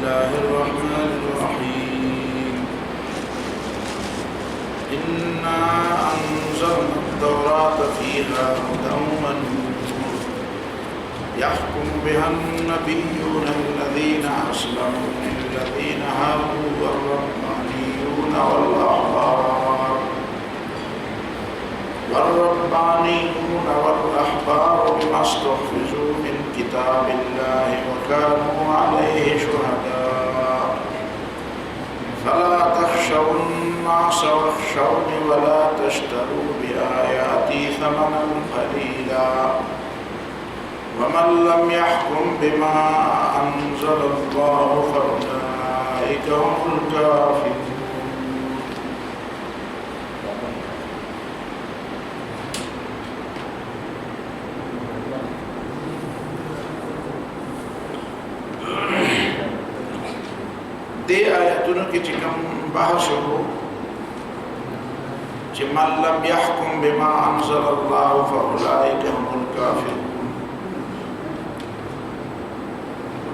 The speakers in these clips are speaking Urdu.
الله الرحمن الرحيم إنا أنزلنا التوراة فيها هدى ونور يحكم بها النبيون الذين أسلموا للذين هادوا والربانيون والأحبار بما استحفظوا من كتاب الله وكانوا عليه شهداء فلا تخشوا الناس واخشوني ولا تشتروا بآياتي ثمنا قليلا ومن لم يحكم بما أنزل الله فأولئك هم الكافرون. دے آیتونو کی چکم بحث ہو چی من لم يحكم بما انزل الله فاولئک هم الكافرون.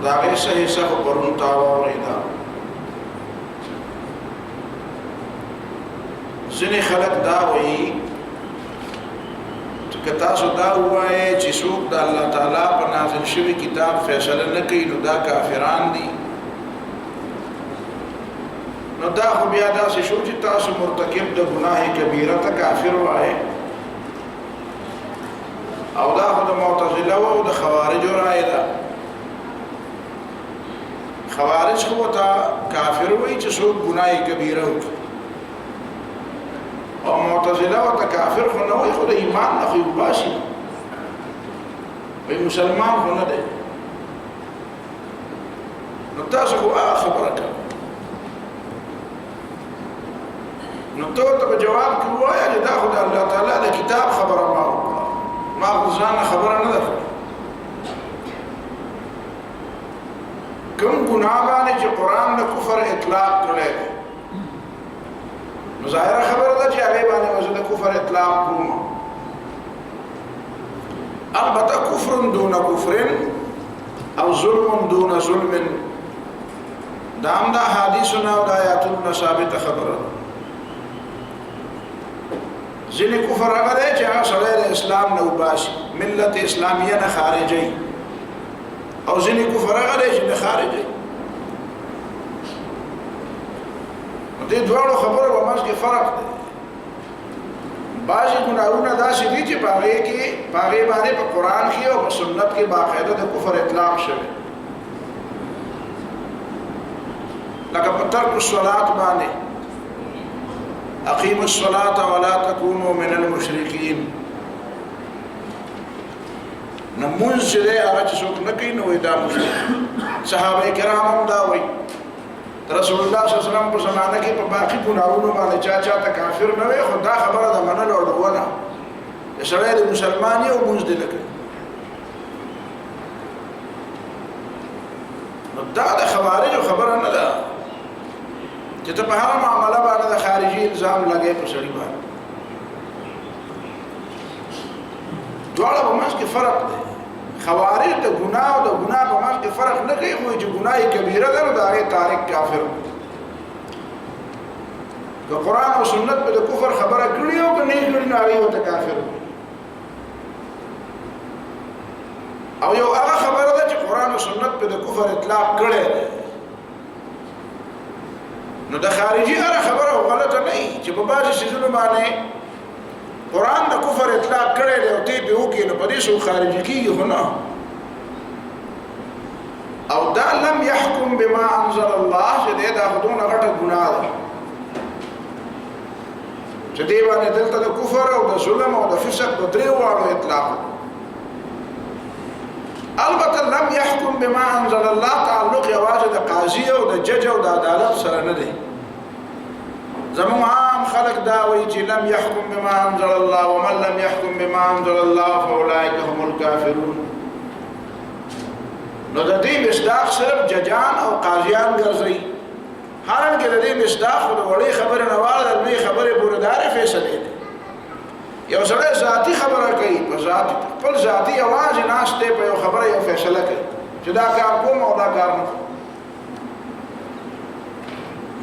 دا غیر صحیح صحیح برون تاوا وریدا زنی خلق دا وی کتاسو دا ہوئے چی سوک دا اللہ تعالیٰ پر نازل شوی کتاب فیصلہ نکی نو دا کافران دی نو دا خو بیا داسې شو چې تاسو مرتکب د ګناه کبیره ته کافر وایي او دا خو د معتزله او د خوارجو رایه ده. خوارج خو ته کافر وایي چې څوک ګناه کبیره وکړي او معتزله ورته کافر خو نه وایي خو د ایمان نه خو وباسي وایي مسلمان خو نه دی. نو تاسو خو هغه خبره کوئ نو تو ته جواب کې وایا چې دا خدای الله تعالی د کتاب خبره ما ځان خبره نه ده کوم ګناه باندې چې قران د کفر اطلاق کړی نو ظاهره خبره ده چې هغه باندې موږ د کفر اطلاق کوم البته کفر دون کفر او ظلم دون ظلم دا هم د حدیثونو او د آیاتونو ثابت خبره ده. ځینې کفر هغه دی چې هغه سړی د اسلام نه وباسي ملت اسلامیه نه خارجوي او ځینې کفر هغه دی چې نه خارجوي. نو دې دواړو خبرو په منځ کې فرق دی. بعضې ګناهونه داسې دي چې په هغې باندې په قرآن کې او په سنت کې باقاعده د کفر اطلاق شوی لکه په ترک الصلات باندې اقیموا الصلاة ولا تكونوا من المشرکین. نمونځ چې دی هغه چې څوک نه کوي نو وایي دا مشرک. صحابه کرام هم دا وایي رسول الله صلی الله علیه وسلم په زمانه کې په باقي ګناهونو باندې چا ته کافر نه وي خو دا خبره د منلو ډول سړی د مسلمان یو مونځ دی نه کوي. نو دا د خوارجو خبره نه ده چې ته په هغه معامله باندې د خارجي الزام لګې په سړي باندې. دواړه په منځ کې فرق دی. خوارج د ګناه او د ګناه په منځ کې فرق نه کوي خو چې ګناه کبیره ده نو د هغې تارک کافر که قرآن او سنت په د کفر خبره کړي او که نه یې کړي نو هغې ورته کافر او یو هغه خبره ده چې قرآن او سنت په د کفر اطلاق کړی دی نو د خارجي هره خبره غلطه نه وي چې په بعضې څیزونو باندې قرآن د کفر اطلاق کړی دی او ته یې پرې وکړې نو په دې څوک خارجي کېږي خو نه. او دا لم يحكم بما انزل الله چې دی دا خو دونه غټه ګناه ده چې دې باندې دلته د کفر او د ظلم او د فسق د درې واړو اطلاق. البته لم يحكم بما انزل الله تعلق یوازې د قاضي او د جج او د عدالت سره نه دی. زموږ عام خلق دا وایي چې لم يحكم بما انزل الله ومن لم يحكم بما انزل الله فاولئك هم الكافرون. نو د دې مصداق صرف ججان او قاضیان ګرځي حالانکه د دې مصداق د وړې خبره نه واړه د لوی خبرې پورې دارې فیصلې دي. یو سړی ذاتي خبره کوي په خپل ذاتي اواز ناست دی په یو خبره یو فیصله کوي چې دا کار کوم او دا کار نه کوم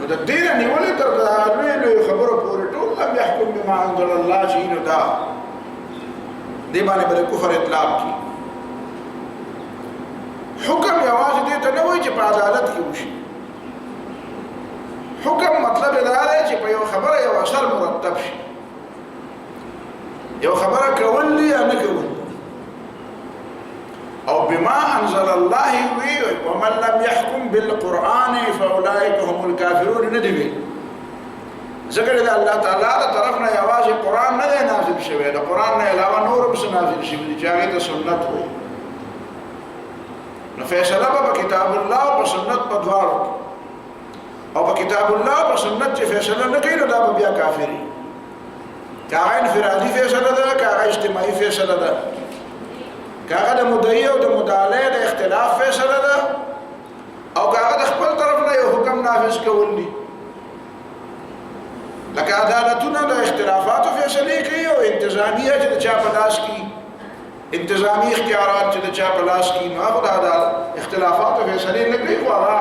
نو د دین نیولې تر دا خبرو پورې ټول لم يحكم بما انزل الله شي نو دا دی باندې بل کفر اطلاق کی حکم یوازې دې ته نه وایي چې په عدالت کې وشي حکم مطلب دا دی چې په یو خبره یو اثر مرتب شي یو خبره کول یا نه کول او بما انزل الله وی ومن لم يحكم بالقران فاولئك هم الكافرون ندوي ذکر دا الله تعالی دا طرفنا یوازې قران نه نازل شوی دا قران نه علاوه نور هم نازل شوی چې هغه ته سنت وي نو فیصله په کتاب الله او سنت په دواړو او په کتاب الله او سنت چې فیصله نه کوي نو دا بیا کافری کاغه انفرادي فیصله ده کاغه اجتماعي فیصله ده کاغه د مدعی او د مدعی د اختلاف فیصله ده او کاغه د خپل طرف نه یو حکم نافذ کول دي لکه عدالتونه د اختلافات فیصله کوي او انتظامیه چې د چا په لاس کې انتظامی اختیارات چې د چا په لاس کې نو هغه د عدالت اختلافات فیصله نه کوي خو هغه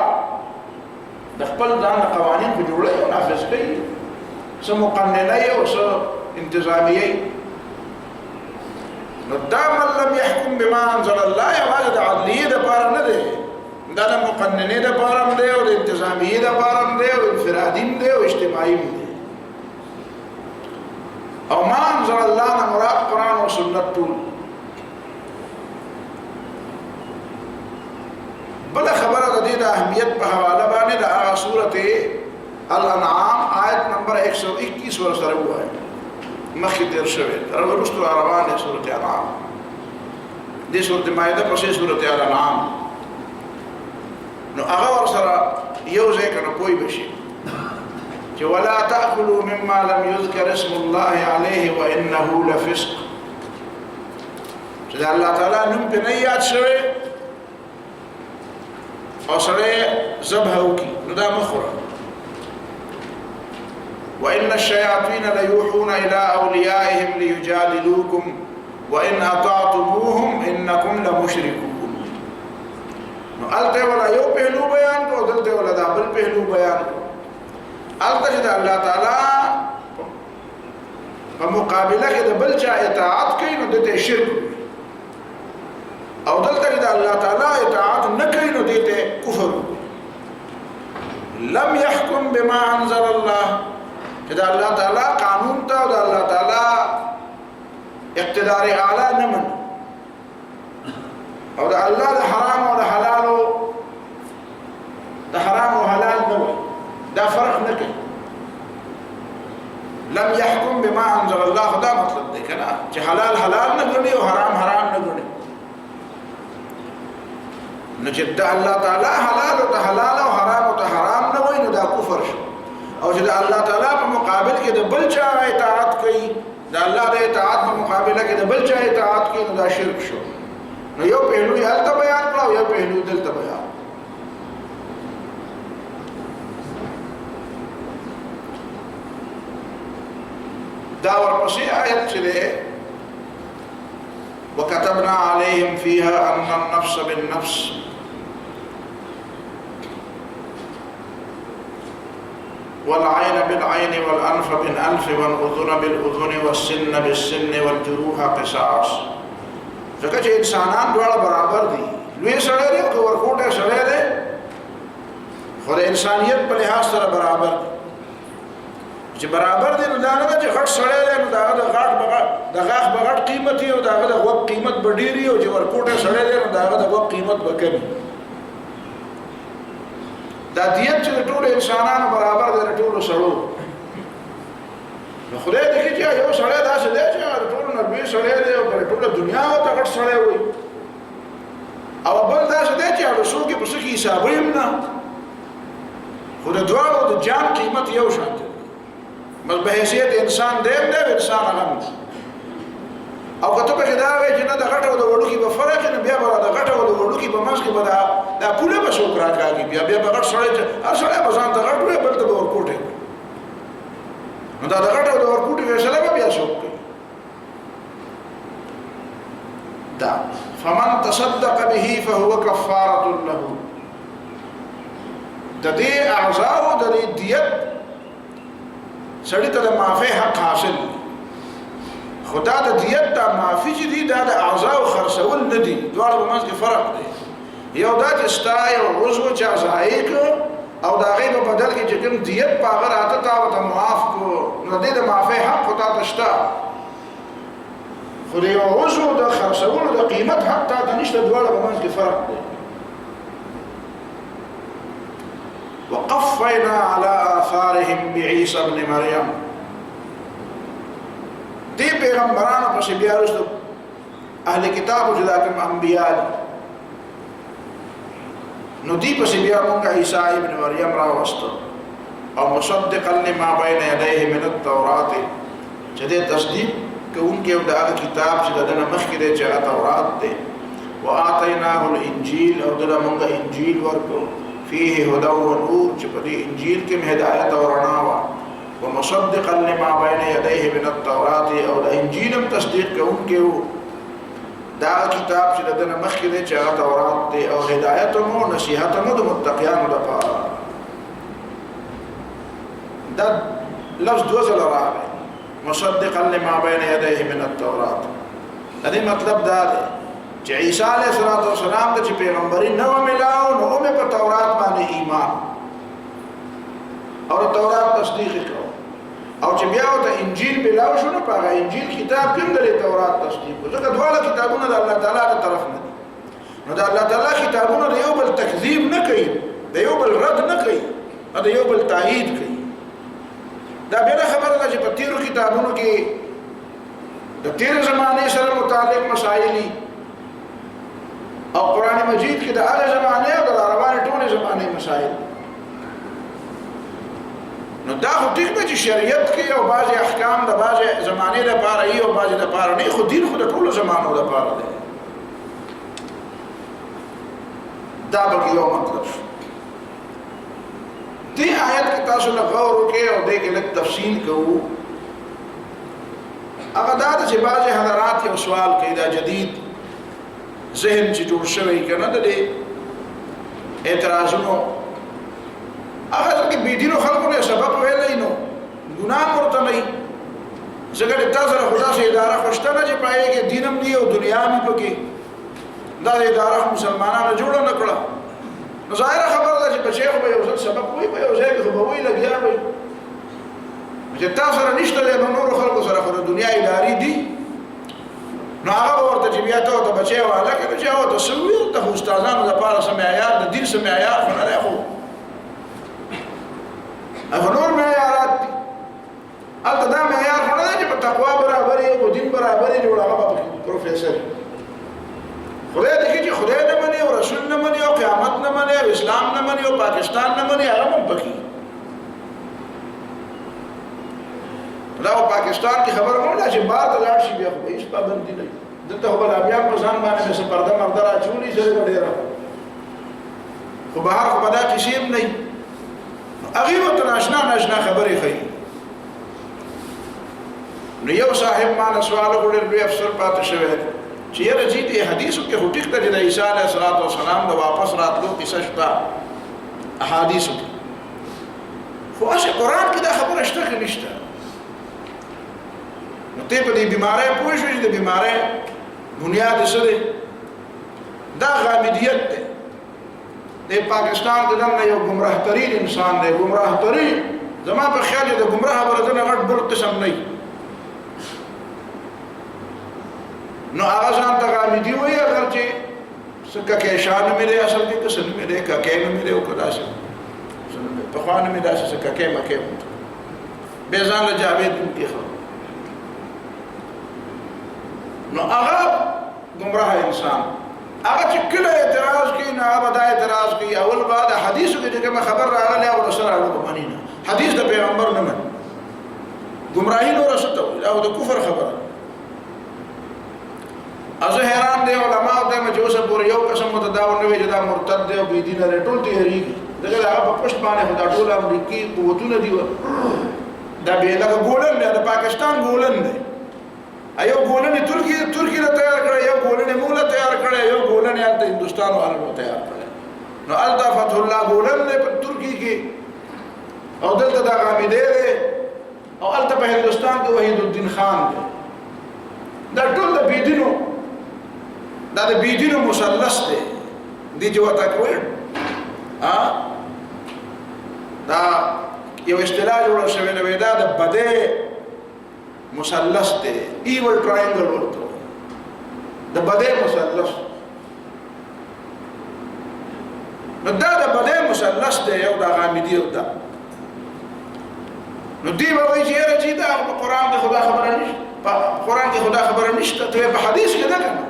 د خپل ځان قوانین په جوړه او نافذ کوي څه مقننه او څه انتظامیه نو دا من لم يحكم بما انزل الله یوازې د عدلیه د پاره نه دی دا د مقننه د پاره هم دی او د انتظامیه د پاره هم دی او انفرادي هم دی او اجتماعي هم دی او ما انزل الله نه مراد قرآن او سنت ټول بل خبره د دې د اهمیت په حواله باندې د هغه سورته الانعام آیت نمبر 121 ورسره وایي مخکې تیر شوی وروستو روانه سورته انعام دې سورته مائده پسې سورته الانعام نو هغه ورسره یو ځای کنه کوئی بشي چې ولا تاكلوا مما لم يذكر اسم الله عليه وانه لفسق چې الله تعالی نوم په نه یاد شوی او سره ذبح وکي نو دا مخوره وإن الشياطين ليوحون إلى أوليائهم ليجادلوكم وإن أطعتموهم إنكم لمشركون ألته ولا يو پهلو بیان کو دلته ولا دا بل پهلو بیان کو الته الله تعالی په مقابله کې د بل چا اطاعت کوي نو دته شرک او دلته الله تعالی اطاعت نه کوي نو دته کفر لم يحكم بما انزل الله دا الله تعالی قانون ته دا الله تعالی اقتدار اعلی نه من او دا الله د حرام او د حلال د حرام او حلال نه دا فرق نه کوي لم يحكم بما انزل الله دا مطلب دی کنه چې حلال حلال نه ګڼي او حرام حرام نه ګڼي نو چې دا الله تعالی حلال او حلال او حرام او حرام نه وای نو دا کفر شي او چې الله تعالی په مقابل کې د بل چا اطاعت کوي د الله د اطاعت په مقابله کې د بل چا اطاعت کوي نو دا شرک شو نو یو پهلو یې هلته بیان کړو یو پهلو دلته بیان دا ورپسې آیت چې ده وكتبنا عليهم فيها أن النفس بالنفس والعين بالعين والأنف بالأنف والأذن بالأذن والسن بالسن والجروح قصاص ځکه چې انسانان دواړه برابر دي لوی سړی دی او ورکوټه سړی دی خو د انسانیت په لحاظ سره برابر دي چې برابر دي نو دا نه چې غټ سړی دی نو دا د غاښ بغټ قیمت او دا د غوږ قیمت به ډېري او چې ورکوټه سړی دی نو دا د غوږ قیمت به کمي دا دیت چې ټول انسانانو برابر دي ټول سړو نو خدای دې چې یو سړی داسې دی چې ټول نبی سړی دی او ټول دنیا او تکړه سړی وي او بل داسې دی چې هغه څوک په څه کې حساب یې نه خو د دواړو د جان قیمت یو شان دی بس به حیثیت انسان دی انسان هغه او کته په دا وایي چې نه د غټو د وړو کې به فرق نه بیا به د غټو د وړو کې به منځ کې به دا پوله به څوک راکاږي بیا به غټ سړی چې هر سړی به ځان ته غټ وي بل ته به ورکوټي نو دا د غټو د ورکوټي فیصله به بیا څوک کوي دا فمن تصدق به فهو كفاره له د دې اعضاء او د دې وی دیت سړی ته د معافی حق حاصل خدا د دیت دا معافی چې دی دا د اعضاء خرڅول نه دي دواړه په منځ کې فرق دی یو دا چې ستا یو عضو چا ضایع کړ او د هغې په بدل کې چې کوم دیت په هغه راته تا ورته معاف کړو نو د دې د معافی حق خو تا ته شته خو د یو عضو د خرڅولو د قیمت حق تا ته نشته دواړه په منځ کې فرق دی وقفینا علی آثارهم بعیسی ابن مریم دی پیغمبرانو پسې بیا وروسته اهل کتابو چې دا کوم انبیا دي نو دی پسې بیا مونږ عیسی ابن مریم راوستو او مصدقا لما بین یدیه من التورات چې دې تصدیق کوونکی او دا کتاب چې دنه مخکې دی چې هغه تورات دی وآتیناه الانجیل او دله مونږ انجیل ورکو فيه هدى ونور چې په دې انجیل کې هدایت او رڼا وه ومصدقا لما بين يديه من التوراة او د انجیل هم تصدیق کوونکی و دا کتاب چې دنه مخکې دی چې هغه تورات دی او هدایت هم او نصیحت هم د متقیانو لپاره دا لفظ دوه ځله راغی مصدقا لما بين يديه من التوراة د دې مطلب دا دی چې عیسی علیه السلام ته چې پیغمبري نه و ملاو نو مې په تورات باندې ایمان او د تورات تصدیق وکړو او چې بیا ته انجیل ملاو شو نو په هغه انجیل کتاب کې د تورات تصدیق وکړو ځکه دواړه کتابونه د الله تعالی تر طرف نه دي نو د الله تعالی کتابونه د یو بل تکذیب نه کوي د یو بل رد نه کوي د یو بل تایید کوي دا بیا خبره ده چې په تیرو کتابونو کې د تیر زمانه سره متعلق مسائل او قرآن مجید کې د هغه زمانه او د روانه ټولې زمانه مسائل نو دا خو ټیک ده چې شریعت کې او بعضې احکام د بعضې زمانې لپاره وي او بعضې لپاره نه خو دین خو د ټولو زمانو لپاره دی دا به یو مطلب شو دې آیت کې تاسو نه غور وکړئ او دې کې لږ تفصیل کوو هغه دا ده چې بعضې حضرات یو سوال کوي دا جدید ذهن چې جوړ شوی کنه د دې اعتراضونو هغه کې بيدینو خلکو نه سبب ویلای نو ګناه ورته نه ځکه د تاسو خدا سي اداره خوشته نه چې پای کې دینم دی او دنیا می پکې دا اداره مسلمانانو جوړ نه کړه نو ظاهر خبره ده چې بچي خو به یو سبب وي په یو ځای کې خو به وي لګیا وي چې تاسو سره نشته نو نور خلکو سره خو د دنیا اداري دي نو هغه ورته چې بیا ته بچي والا کې چې او د سوي ته استادانو لپاره سم معیار د دین سم معیار خو نه راخو هغه نور معیارات دي البته دا معیار خو نه دی چې په تقوا برابر یو دین برابر جوړ هغه پروفیسور خدای دې چې خدای نه مني او رسول نه مني او قیامت نه مني او اسلام نه مني او پاکستان نه مني هغه هم پکې دا په پاکستان کې خبره مونږه چې بار د لاړ شي بیا خو هیڅ پابندي نه دلته خو بل بیا په ځان باندې څه پرده مرده راچولي سره ډېر خو بهر خو بدا کیسې نه هغه وته ناشنا خبرې کوي نو یو صاحب ما سوال وکړ لوی افسر پاتې شوی چې یاره جی دې حدیثو کې هټیک ته د عیسی علیه السلام د واپس راتلو قصه شته احادیثو خو اشه قرآن کې دا خبره شته کې نشته نو ته په دې بیماری پوه شوې چې د بیماری بنیاد څه دی دا غامدیت دی د پاکستان د نن یو گمراه ترین انسان دی گمراه ترین زما په خیال د گمراه ورته غټ بل قسم نه نو هغه ځان ته غامدي وایي اگر چې څنګه کې شان مې اصل کې څه نه مې کې نه مې او کدا څه په خوانه مې داسې څه کې مکه به ځان له جاوید کې خو نو هغه گمراه انسان هغه چې کله اعتراض کوي نه هغه دا اعتراض کوي اول بعد حدیثو کې چې خبر راغلی او رسول الله باندې نه حدیث د پیغمبر نه من گمراهی نو رسول او د کفر خبره از حیران دی علماء ته مجوس پورې یو قسم متداول نه وي چې دا مرتد دی او بی دین لري ټول تیریږي دغه هغه په پښت باندې خدای ټول امریکای قوتونه دی دا به لکه ګولن دی د پاکستان ګولن دی ایو ګولن ترکی له تیار کړی یو ګولن مولا تیار کړی یو ګولن یې د هندستان والو تیار کړی نو الدا فتح الله ګولن په ترکی کې او دلته دا غامدی دی او هلته په هندوستان کې وحید الدین خان دی. دا ټول د بيدینو دا د بيدینو مثلث دی. دي چې ورته کوي دا یو اصطلاح جوړه شوې ده دا د بدې مثلث دی. ایول ټراینګل ورته د بدې مثلث. نو دا د بدې مثلث دی یو د غامدی او دا نو دی به وایي چې یاره چې دا په قرآن کې خدا خبره نشته، په قرآن کې خدا خبره نشته، ته په حدیث کې نه کنه،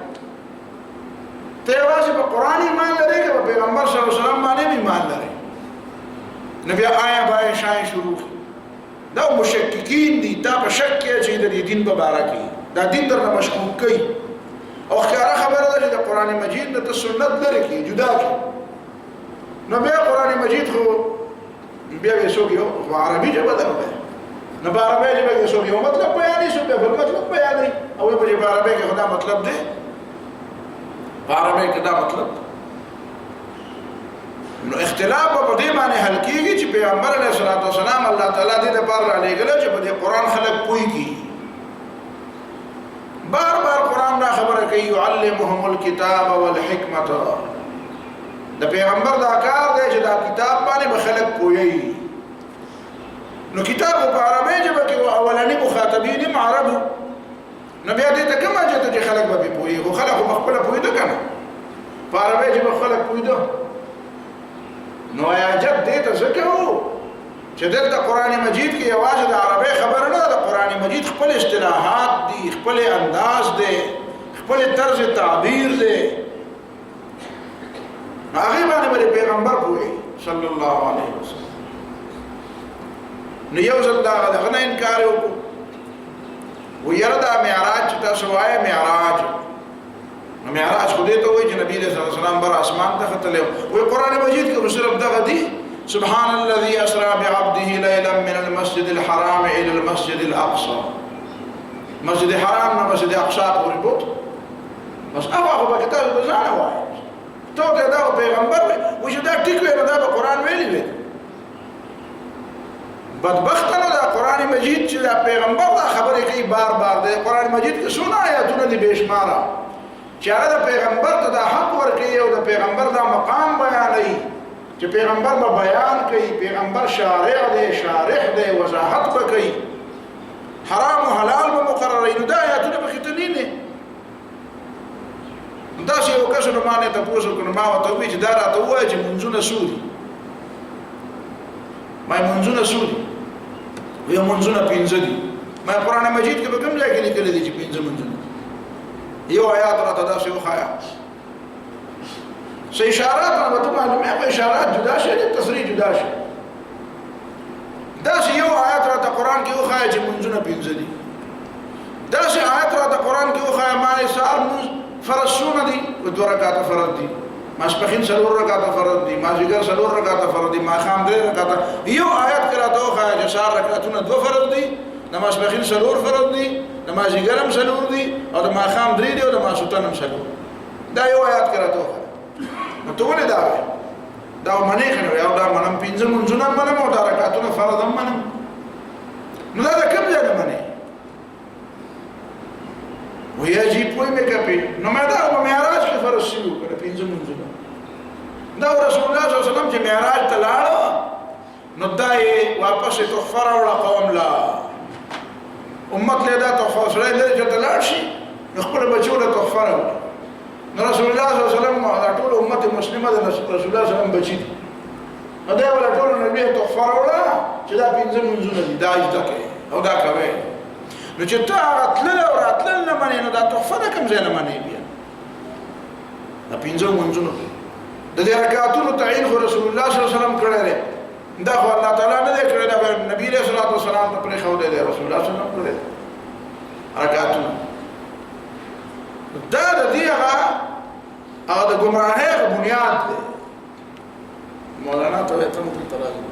ته یوازې په قرآن ایمان لرې که په پیغمبر صلی الله علیه وسلم باندې ایمان لرې. نو بیا آیا باید شای شروع دا مشککین دي، تا په شک کې چې د دین په باره کې دا دین درنه مشکوک کوي او ښکاره خبره ده چې د قرآن مجید نه ته سنت لرې کړي جدا کړي. نو بیا قرآن مجید خو بیا به څوک یو عربي ژبه ده نو په عربي ژبه کې څوک یو مطلب بیانوي څوک بل مطلب بیانوي او په عربي کې خدا مطلب دی په عربي کې دا مطلب. نو اختلاف په دې باندې حل کېږي چې پیغمبر علیه الصلاۃ والسلام الله تعالی دې لپاره را لېږلی چې په دې قرآن خلک پوهېږي. بار بار قرآن دا خبره کوي يعلمهم الكتاب والحکمة. د پیغمبر دا کار دی چې دا کتاب باندې به خلک پوهېږي. نو کتاب په عربي ژبه کې اولني مخاطبین هم عربو، نو بیا دې ته کومه اجازه چې خلک به پوهېږي؟ خو خلک خو پخپله پوهېده که نه، په عربي ژبه خلک پوهېده. نو حاجت دې ته ځکه و چې دلته قرآن مجید کې یوازې د عربۍ خبره نه ده، د قرآن مجید خپل اصطلاحات دي، خپل انداز دی، خپل طرز تعبیر دی. هغې باندې به پیغمبر پوهېږي صلی الله علیه وسلم. نو یو ځل د هغه نه انکار یې وکړو، و یاره دا معراج چې تاسو وایه معراج، نو معراج خو دې ته وایي چې نبي صلی الله علیه وسلم بر اسمان ته ختلی وایي قرآن مجید کې صرف دغه دي سبحان الذي اسرى بعبده ليلا من المسجد الحرام الى المسجد الاقصى. مسجد حرام نه مسجد اقصی پورې بوت بس هغه خو به کتاب به ځانه وایي ته ته دا پیغمبر وایي چې دا ټیک وی نه دا به قرآن ویلی وی. بدبختانه دا قرآن مجید چې دا پیغمبر دا خبرې کوي بار بار دی. قرآن مجید کې څونه آیاتونه دي بې شماره چې هغه د پیغمبر ته دا حق ورکوي او د پیغمبر دا مقام بیانوي چې پیغمبر به بیان کوي، پیغمبر شارع دی، شارح دی، وضاحت به کوي، حرام و حلال به مقرروي. نو دا آیاتونه پکې ته نه داسې یو کس نو ما نه تپوس وکړو، نو ما ورته وویل چې دا راته ووایه چې منځونه څو دي. ما منځونه څو دي؟ وایي منځونه 5 دي. ما قرآن مجید کې په کوم ځای کې لیکلي دي چې 5 منځونه؟ یو آیات راته داسې وښایه، څه اشارات راته ته معلومې په اشارات جدا شي د تصریح جدا شي. داسې یو آیات راته قرآن کې وښایه چې منځونه 5 دي. داسې آیات راته قرآن کې وښایه ما سهار مونځ فرض څونه دي؟ 2 رکعاته فرض دي، ماسپښین 4 رکعاته فرض دي، مازدیګر 4 رکعاته فرض دي، ماښام 3 رکعاته. یو آیات کې راته وښایه چې سهار رکعتونه 2 فرض دي، د ماسپښین 4 فرض دي، د مازدیګر هم 4 دي او د ماښام 3 دي او د ماسخوتن هم 4. دا یو آیات کې راته وښایه. نو ته ولې دا وایې؟ دا منې که نه یو دا منم 5 منځونه هم منم او دا رکعتونه فرض هم منم. نو دا د کوم ځای نه منې؟ وایي عجیب پوه مې کپې. نو ما دا په معراج کې فرض شوي وو که نه 5 منځونه. دا رسول الله صلی الله علیه وسلم چې معراج ته لاړه نو دا یې واپس تحفه راوړه قوم له امت له دا تحفه سړی لرې چې ته لاړ شي نو خپلو بچو له تحفه راوړي. نو رسول الله صلی الله علیه وسلم دا ټول امت مسلمه د رسول الله صلی الله علیه وسلم بچي دي. نو دی ولا ټول نبی تحفه راوړه چې دا 5 منځونه دي، دا زده کړئ او دا کوئ. نو چې ته هغه تللی او راتلل نه منې نو دا تحفه د کوم ځای نه منې بیا؟ دا 5 منځونه د دې رکعتونو تعین خو رسول الله صلی الله علیه وسلم کړی دی. دا خو الله تعالی نه دی کړی، دا نبي علیه الصلاۃ والسلام ته پرېښودی دی، رسول الله صلی الله علیه وسلم کړی دی رکعتونه. دا د دې هغه د ګمراهۍ هغه بنیاد دی. مولانا ته وایي ته مو دلته راغلې.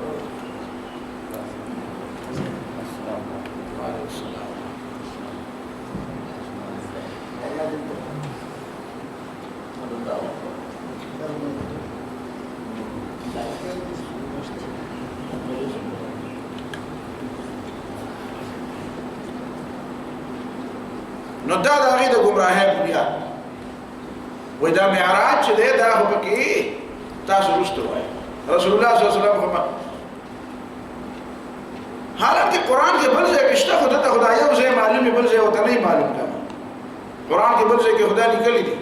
نو دا هغه د گمراهۍ بنیاد وای دا معراج چې دی دا خو پکې تاسو رسول وای رسول الله صلی الله علیه وسلم حالانکه قرآن کې بل ځای کې شته خو ته خدای یو ځای معلوم بل ځای وته نه معلوم کړه قرآن کې بل ځای کې خدای لیکلي دي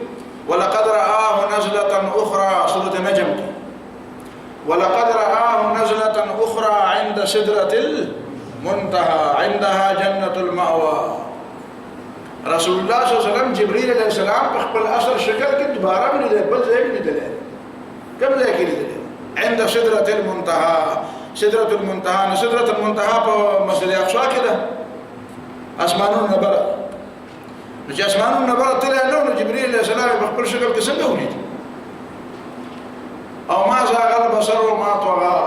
ولقد رآه نزلة أخرى سورة النجم ولقد رآه نزلة أخرى عند سدرة المنتهى عندها جنة المأوى رسول الله صلی الله علیه وسلم جبريل علیہ السلام په خپل اصل شکل کې دوباره ولیدل بل ځای ولیدل کوم ځای کې لیدل عند سدرة المنتهى سدرة المنتهى سدرة المنتهى په مسجد اقصی کې ده اسمانونو نبره چې اسمانونو نبره تل نو جبريل علیہ السلام په خپل شکل کې څنګه ولید او ما زاغ البصر وما طغى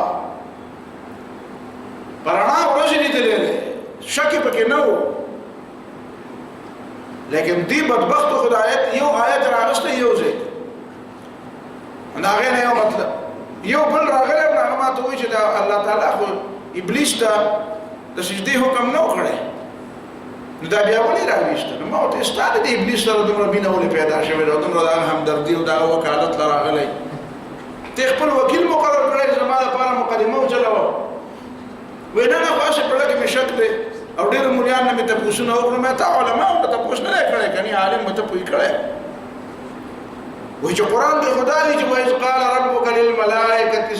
پرانا ورځ لیدل شک پکې نه و لیکن دی بدبخت خدایت یو آیت راغسته یو ځای هغه نه یو مطلب یو بل راغلی هغه ما ته وایي چې الله تعالی خو ابلیس ته د سجدې حکم نه وکړی نو دا بیا ولې راویسته نو ما ورته ستا د ابلیس سره دومره مینه ولې پیدا شوې ده دومره د همدردي او د وکالت له راغلی ته خپل وکیل مقرر کړی زما لپاره مقدمه وچلوه وایي نه خو هسې په لږ مې شک دی او ډېر مولیان نه مې تپوسونه وکړو مې ته علماو ته تپوس نه دی کړی که نه عالم به ته پوه کړی وایي چې قرآن کې خدا وایي چې وإذ قال ربك للملائکة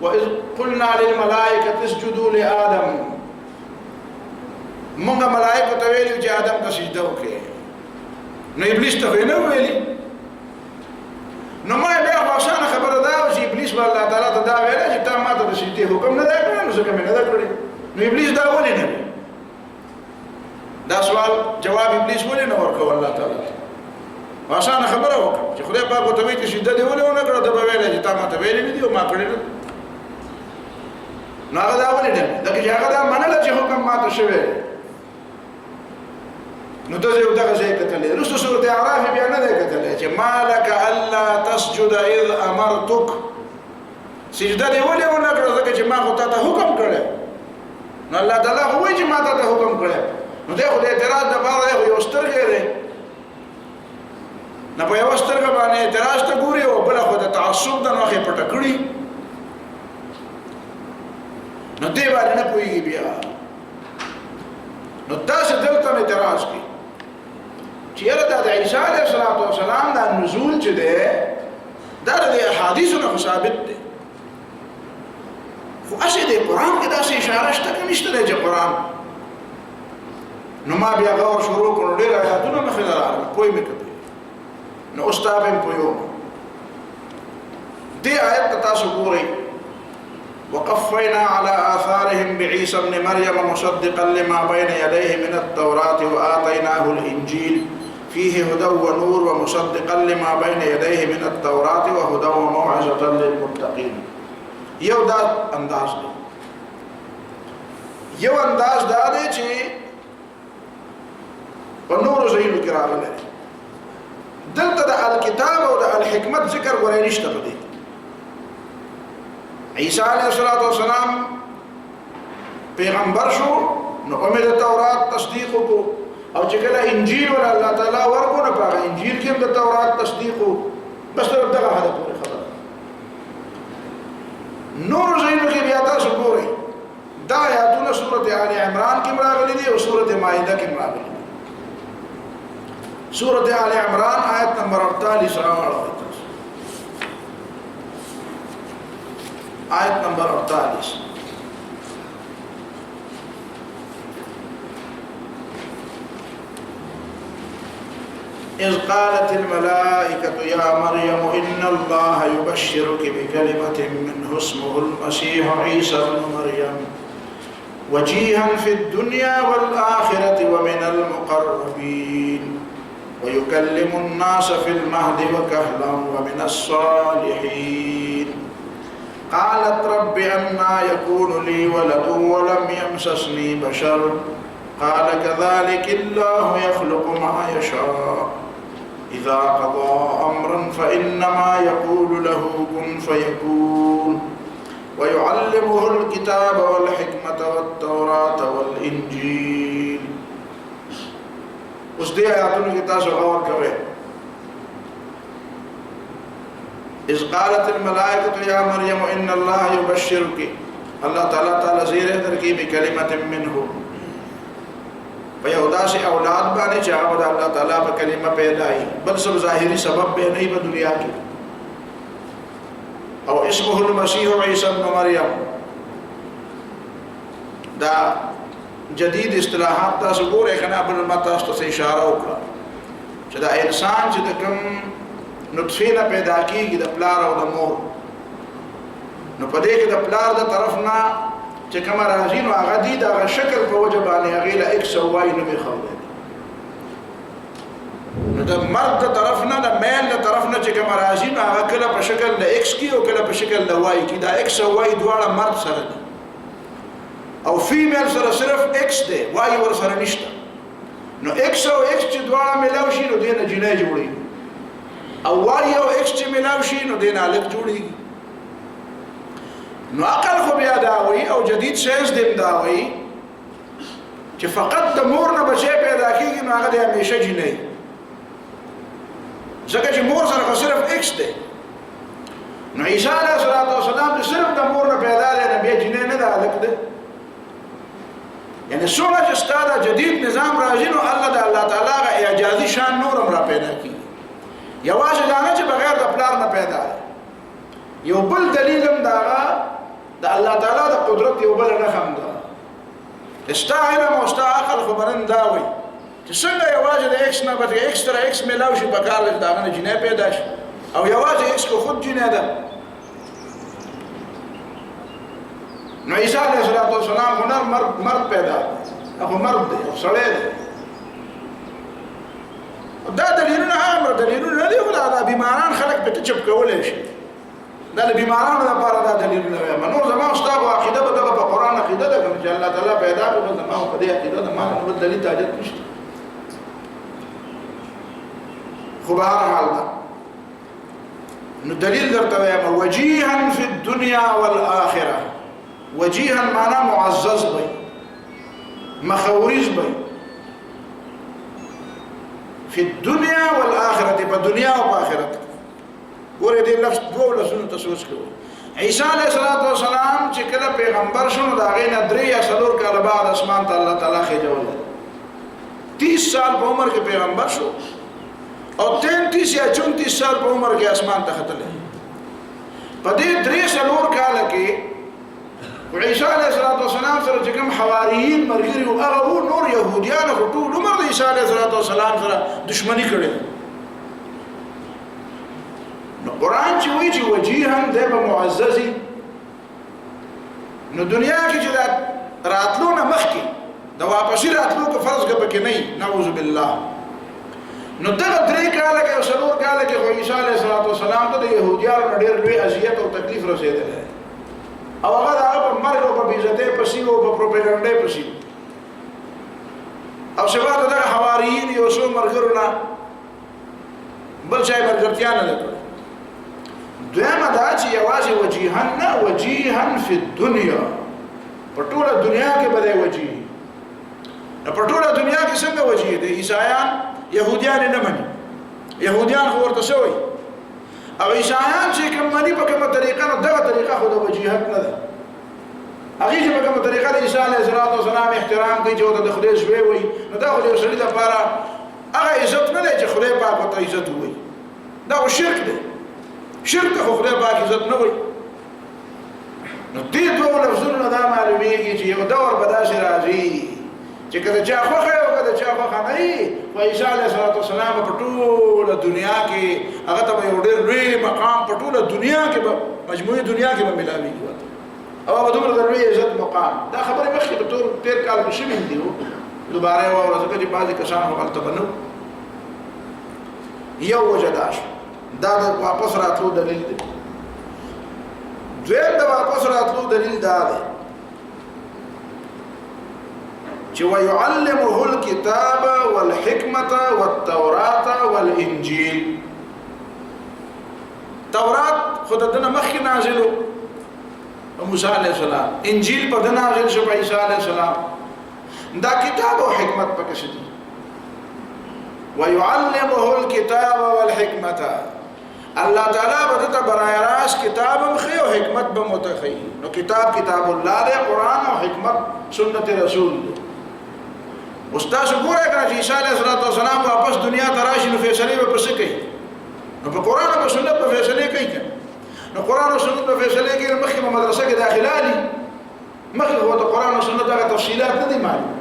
وإذ قلنا للملائکة اسجدوا لآدم موږ ملائکو ته ویلي چې آدم ته سجده وکړي نو ابلیس ته خو یې نه ویلي نو ما بیا خو اسانه خبره دا وه چې ابلیس به الله تعالی ته دا ویلی چې تا ما ته د سجدې حکم نه دی کړی نو ځکه مې نه ده کړی نو ابلیس دا ولې نه وي دا سوال جواب ابلیس ولې نه ورکوه الله تعالی اسانه خبره وکړه چې خدای پاک ورته وایي چې سجده دې ولې ونه کړه ته به ویلی چې تا ما ته ویلي نه دي او ما کړي نه نو هغه دا ولې نه وي ځکه چې هغه دا منله چې حکم ما ته شوی نو ته یو دغه ځای کتلی وروسته سورة اعراف بیا نه دی کتلی چې ما لک الا تسجد اذ امرتک سجده دې ولې ونه کړه ځکه چې ما خو تا ته حکم کړی نو الله تعالی خو وایي چې ما تا ته حکم کړی نو دی خو د اعتراض دپاره دی خو یو سترګی دی نه په یوه سترګه باندې اعتراض ته ګوري او بله خو د تعصب د نوخې پټه کړي نو دې باندې نه پوهېږي بیا نو داسې دلته هم اعتراض کوي چې یاره دا د عیسی علیه السلام دا نزول چې دی دا د احادیثو نه خو ثابت دی خو هسې د قرآن کې داسې اشاره شته که نشته دی چې قرآن نو ما بیا غور شروع کړو ډېر آیاتونه مخې ته راغلل پوه مې کړه نو اوس تا به هم پوهېږم دې آیت ته تاسو ګورئ وقفينا على آثارهم بعيسى ابن مريم مصدقا لما بين يديه من التوراة وآتيناه الإنجيل فيه هدى ونور ومصدقا لما بين يديه من التوراة وهدى وموعظة للمتقين یو دا انداز دی یو انداز دا دی چې په نورو ځایونو کې راغلی دلته د الکتاب او د الحکمت ذکر ورای نشته په دې عیسی علیه السلام پیغمبر شو نو په د تورات تصدیق وکړو او چې کله انجیل ول الله تعالی ورکو نه په انجیل کې د تورات تصدیق بس دغه هدف پورې خبره نور ځایونو کې بیا تاسو ګورئ دا آیاتونه سورۃ آل عمران کې راغلي دي او سورۃ مائده کې راغلي دي سورۃ آل عمران آیت نمبر 48 راوړل آیت نمبر 48 إذ قالت الملائكة يا مريم إن الله يبشرك بكلمة منه اسمه المسيح عيسى ابن مريم وجيها في الدنيا والآخرة ومن المقربين ويكلم الناس في المهد وكهلا ومن الصالحين قالت رب أنى يكون لي ولد ولم يمسسني بشر قال كذلك الله يخلق ما يشاء إذا قضى أمرا فإنما يقول له كن فيكون ويعلمه الكتاب والحكمة والتوراة والإنجيل اوس دې آیاتونو کې تاسو غور کوئ. اذ قالت الملائکة یا مریم ان الله یبشرک، اللہ تعالیٰ زیر درکی بکلمت منه، په یو داسې اولاد باندې چې هغه د الله تعالی په کلمه پیدا وي، بل څه ظاهري سبب به نه وي په دنیا کې. او اسمه المسیح عیسی ابن مریم، دا جدید اصطلاحات تاسو ګورئ کنه، بل ما تاسو ته اشاره وکړه چې دا انسان چې د کوم نطفه نه پیدا کیږي د پلار او د مور، نو په دې کې د پلار د طرف نه چې کوم راځي نو هغه دي د شکل په وجه باندې هغه له ایکس او وای نه مخاوي، نو د مرد د طرف نه د میل د طرف نه چې کوم راځي نو هغه کله په شکل د ایکس کې او کله په شکل د وای کې، دا ایکس او وای دواړه مرد سره دي، او فیمیل سره صرف ایکس دی، وای ور سره نشته. نو ایکس او ایکس چې دواړه ملاو شي نو دینه جنې جوړي، او وای او ایکس چې ملاو شي نو دینه الف جوړي. نو عقل خو بیا دا وایي او جدید ساینس دیم دا وایي چې فقط د مور نه بچی پیدا کیږي نو هغه د همیشه جنې، ځکه چې مور سره خو صرف ایکس دی. نو عیسی علیه السلام چې صرف د مور نه پیدا دی نه بیا جنې نه ده، هلک دی. یعنی څومره چې ستا دا جدید نظام راځي نو الله تعالی هغه اعجازي شان نور هم را پیدا کیږي، یوازې دا نه چې بغیر د پلار نه پیدا دی. یو بل دلیل هم دا د الله تعالی د قدرت یو بل نښه هم ده. ستا علم او ستا عقل خو برن دا وایي چې څنګه یوازې د ایکس نه بچ ایکس تر ایکس میلاو شي، په کار لږ د هغه نه جنۍ پیدا شي، او یوازې ایکس خو خود جنۍ ده. نو عیسی علیه السلام هنر مرد پیدا، هغه مرد دی او سړی دی. دا دلیلونه عام دلیلونه نه دي، خو دا بیماران خلک پکې چپ کولی شي، دا د بیمارانو لپاره دا دلیلونه وایم. نو زما او ستا عقیده به دغه په قرآن عقیده ده چې الله تعالی پیدا کړو، زما په دې عقیده ده، ما نو دلیل ته حاجت نشته. خو به هر حال ده نو دلیل درته وایم، وجیها فی الدنیا والآخره. وجیها معنا معزز بی، مخوریز بی، فی الدنیا والآخرة، په دنیا او په آخرت. ګورې دې لفظ دوه لفظونو ته سوچ کوئ. عیسی علیه السلام چې کله پیغمبر شو نو د هغې نه 3 یا 4 کاله بعد اسمان ته الله تعالی خېجولی، 30 سال په عمر کې پیغمبر شو او 33 یا 34 سال په عمر کې اسمان ته ختلی. په دې 3-4 کاله کې عیسی علیه السلام سره چې کوم حواریین ملګري وو هغه وو نور یهودیان، خو ټول عمر د عیسی علیه السلام سره دشمني کړې. نو قرآن چې وایي چې وجیها دی به معززي، نو دنیا کې چې دا راتلو نه مخکې د واپسي راتلو که فرض که پکې نه وي، نعوذ بالله، نو دغه 3 کاله کې او 4 کاله کې خو عیسی علیه السلام ته د یهودیانو نه ډېر لوی اذیت او تکلیف رسېدلی، او هغه د هغه په مرګ او په بېعزتۍ پسې او په پروپیګنډۍ پسې، او سوا د دغه حواریین یو څو ملګرو نه بل چا یې ملګرتیا نه ده کړې. دویمه دا چې یوازې وجیها نه، وجیها فی الدنیا، په ټوله دنیا کې به دی وجیح. نو په ټوله دنیا کې څنګه وجیح دی؟ عیسایان یهودیان یې نه مني، یهودیان خو ورته څه وایي، او عیسایان چې کوم مني په کومه طریقه، نو دغه طریقه خو د وجیحت نه ده. هغې چې په کومه طریقه د عیسی علیه السلام احترام کوي چې ورته د خدای زوی وایي، نو دا خو د یو سړي لپاره هغه عزت نه دی چې خدای پاک ورته عزت ووایي، دا خو شرک دی. شرک ته خو خدای پاک عزت نه وایي. نو دې دوو لفظونو نه دا معلومېږي چې یو دور به داسې راځي چې که د چا خوښه وي او که د چا خوښه نه وي، خو عیسی علیه السلام په ټوله دنیا کې هغه ته به یو ډېر لوی مقام په ټوله دنیا کې به مجموعي دنیا کې به میلاویږي ورته، او هغه دومره د لوی عزت مقام. دا خبرې مخکې په 13 کال کې شوي دي، دوباره یې واوره، ځکه چې بعضې کسان خو هلته به نه وو. یو وجه دا شو، دا د واپس راتلو دلیل دی. دویم د واپس راتلو دلیل دا دی چې وَيُعَلِّمُهُ الْكِتَابَ وَالْحِكْمَةَ وَالتَّوْرَاةَ وَالْإِنْجِيلَ. تورات خو د ده نه مخکې نازل و په موسی علیه السلام، انجیل په ده نازل شو په عیسی علیه السلام. دا کتاب او حکمت پکې څه دي؟ ويعلمه الكتاب والحكمة الله تعالى بدت براء راس كتاب خي وحكمت بمتخي نو كتاب الله ده قرآن وحكمت سنة رسول استاذ ګوره کنه چې عیسی علیه السلام واپس دنیا ته راشي نو فیصله به پس کوي نو په قرآن او سنت په فیصله کوي نو قرآن او سنت په فیصله کې مخکې په مدرسه کې داخله دي مخکې هو ته قرآن او سنت هغه تفصیلات نه دي معلوم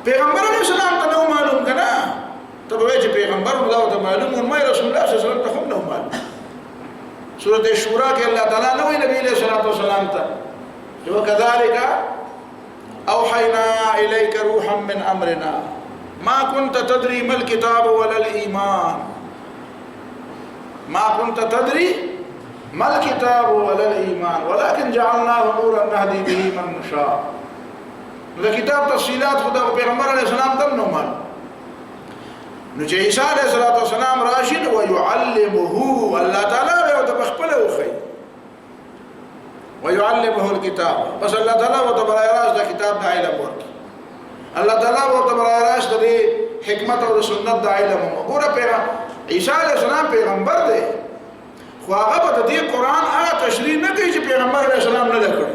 پیغمبر علیه السلام ته نو معلوم کنه ته به چې پیغمبر الله ته معلوم او مې رسول الله صلی الله علیه وسلم ته هم نو معلوم سورۃ شورا کې الله تعالی نو نبی علیہ السلام ته وكذلك أوحينا إليك روحا من أمرنا ما كنت تدري ما الكتاب ولا الإيمان ما كنت تدري ما الكتاب ولا الإيمان ولكن جعلناه نورا نهدي به من نشاء الكتاب تفصيلات خدا پیغمبر علیہ السلام تم نو مان نو چې عیسی علیہ السلام راشد ويعلمه الله تعالی به تبخپل وخی ويعلمه الكتاب بس الله تعالی و تبارک راز دا کتاب دا علم ورکی الله تعالی و تبارک راز دا حکمت او سنت دا علم ورکی پیغمبر عیسی علیہ السلام پیغمبر دے خو هغه به د قرآن هغه تشریح نه کوي چې پیغمبر علیہ السلام نه کړی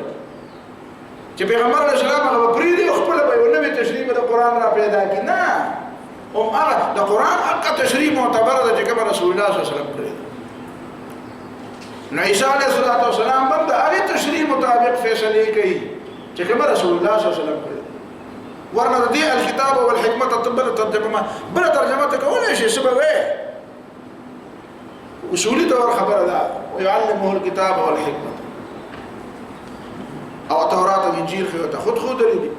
چې پیغمبر علیہ السلام هغه پریدي خپل به یو نوې تشریح د قرآن را پیدا کړي نه هم هغه د قرآن هغه تشریح معتبر ده چې کوم رسول الله صلی الله علیه وسلم کړی نو عیسی علیہ السلام هم د هغه تشریح مطابق فیصله کوي چې کوم رسول الله صلی الله علیه وسلم کړی ورنه د دې الکتاب او الحکمت ترجمه بل ترجمه ته کولای شي سبب اصولي طور خبر ده ويعلمه الكتاب والحكمة او تورات الانجيل خيوته خود لري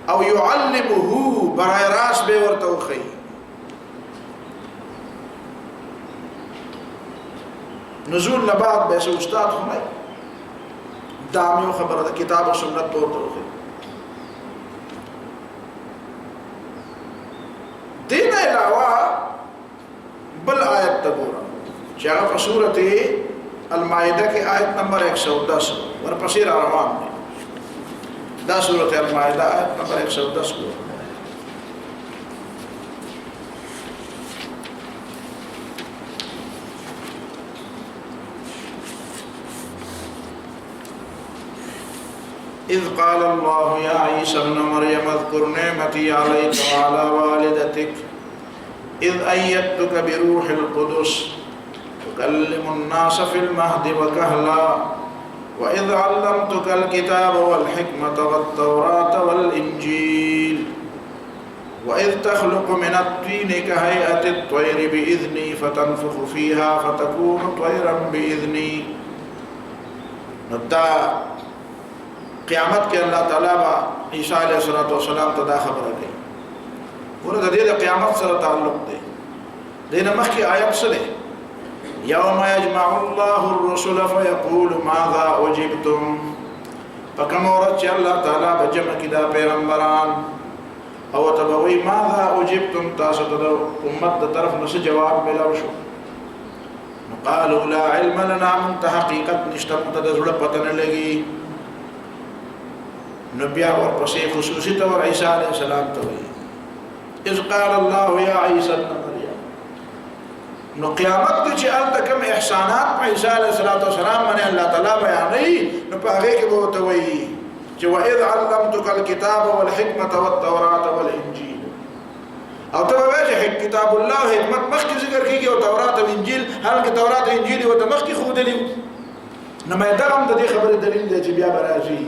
او يعلمه براي راس به ورته وخي نزول لبعض به استاد هم داميو خبره ده كتاب او سنت ورته وخي دين علاوه بل آیت تګورم شاء سورة المائدة کی آیت نمبر 110 ورپسې روان دي دا سورة المائدة آیت نمبر 110 کو إذ قال الله يا عيسى ابن مريم اذكر نعمتي عليك وعلى والدتك إذ أيدتك بروح القدس تكلم الناس في المهد وكهلا وإذ علمتك الكتاب والحكمة والتوراة والإنجيل وإذ تخلق من الطين كهيئة الطير بإذني فتنفخ فيها فتكون طيرا بإذني نبدأ قیامت کے اللہ تعالیٰ با عیسیٰ علیہ السلام تدا خبر دے ورد دے قیامت سر تعلق دے دینا مخ کی آیت سلے يوم يجمع الله الرسل فيقول ماذا أجبتم فكمورت الله تعالى بجمع كدا پیغمبران او تبوي ماذا أجبتم تاسد امت طرف نس جواب ملوشو قالوا لا علم لنا من تحقيقت نشتمت دزل پتن لگی نبيا ورپسې خصوصي تور عيسى عليه السلام توي اذ قال الله يا عيسى ابن مريم نو قیامت کې چې الته کوم احسانات په عيسى عليه السلام باندې الله تعالی بیانوي نو په هغه کې به توي چې واذ علمتك الكتاب والحكمه والتوراة والانجيل او ته وایي چې کتاب الله حکمت مخکې ذکر کیږي او تورات او انجیل حالکه تورات او انجیل او مخکې خو دي نو مې دا هم د دې خبرې دلیل دی چې بیا راځي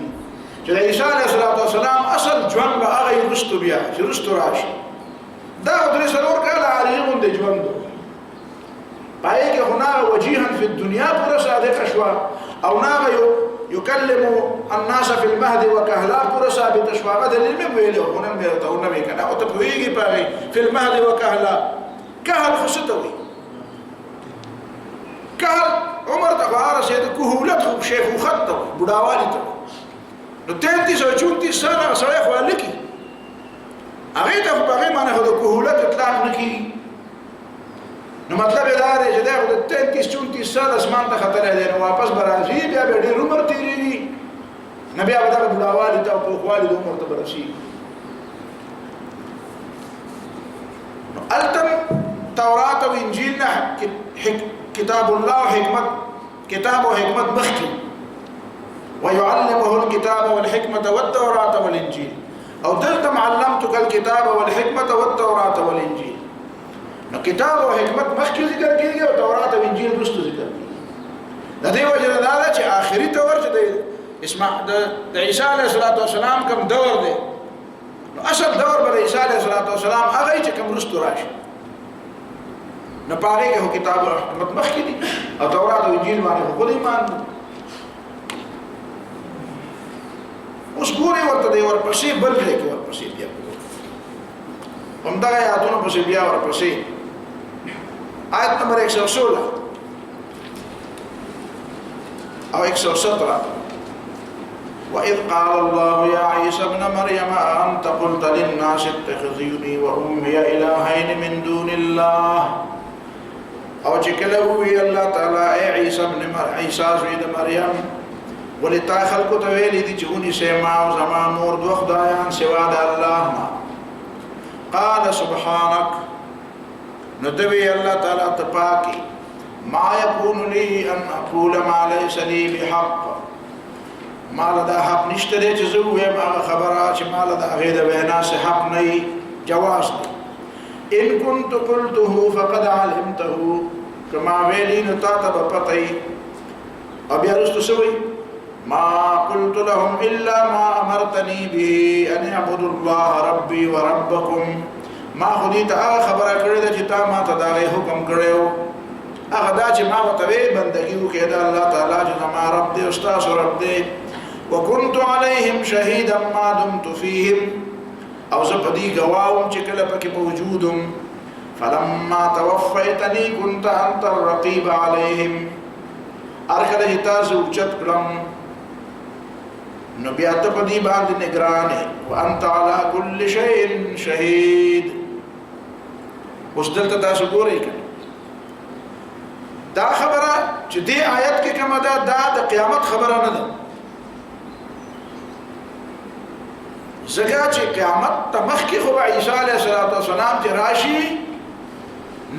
چې عیسی علیه السلام اصل ژوند به هغه رستو بیا چې رستو راشي دا درې څلور کاله عالیون د ژوند پای کې هنر وجيها في الدنيا پر صادق شوا او ناغه يكلم الناس في المهد وكهلا پر ثابت شوا غد علم ویلو هنن به ته نو کنه او ته ویږي پای في المهد وكهلا كهل خصتوي كهل عمر تغار سید کهولت شیخ خط بډاوالی ته نو 33 او 34 سنه سره خو لکی هغه ته په هغه معنی هغه کهولت اطلاق نکي نو مطلب دا دی چې دا 33 34 سال اسمان ته خطر دی نو واپس برازي بیا به ډیر عمر تیریږي نبي هغه د بډاوالی ته په خوالي د عمر ته برسي الته تورات او انجیل نه کتاب الله حکمت کتاب او حکمت مخکي ويعلمه الكتاب والحكمة والتوراة والإنجيل او دلته علمتك الكتاب والحكمة والتوراة والإنجيل نو کتاب او حکمت مخکي ذکر کیږي او تورات او انجیل وروسته ذکر کیږي د دې وجه دا چې آخري تور چې د عیسی علیه السلام کوم دور دی نو اصل دور به عیسی علیه السلام هغه چې کوم وروسته راشي نو پاره کې کتاب او حکمت مخکي دي او تورات او انجیل باندې خو ایمان اوس ګوري ورته دی ورپسې بل ځای کې ورپسې بیا همدا آیاتونه پسې بیا ورپسې آیت نمبر 116 او 117 وإذ قال الله يا عيسى ابن مريم أأنت قلت للناس اتخذوني وأمي إلهين من دون الله او چې کله وی الله تعالی اے عیسی ابن مریم ولتا خلق ته ویلي دي چې ونی سما او زما نور دوه خدایان سوا د الله نه قال سبحانك ندوي الله تعالی ته پاکي ما يكون لي ان اقول ما ليس لي بحق ما لدا حق نشته دي چې زه وایم هغه خبره چې ما لدا غیر وینا سه حق نه جواز ان كنت قلته فقد علمته كما ویلی نو تا ته پتاي او بیا رستو سوي ما قلت لهم الا ما امرتني به ان اعبدوا الله ربي وربكم ما خديت خبره کړې چې تا ما ته دا حکم کړو هغه دا چې ما وتوي بندګي وکړه الله تعالی چې ما رب دې استاد رب دې وكنت عليهم شهيدا ما دمت فيهم او زپدي گواهم چې کله پکې موجودم فلما توفيتني كنت انت الرقيب عليهم ارکله چې تاسو اوچت کړم نو بیا ته په دې باندې نگران وانت على كل شيء شهيد اوس دلته تاسو ګورئ دا خبره چې دې آیت کې کومه ده دا د قیامت خبره نه ده زګا چې قیامت ته مخکې خو عیسی علیه السلام چې راشي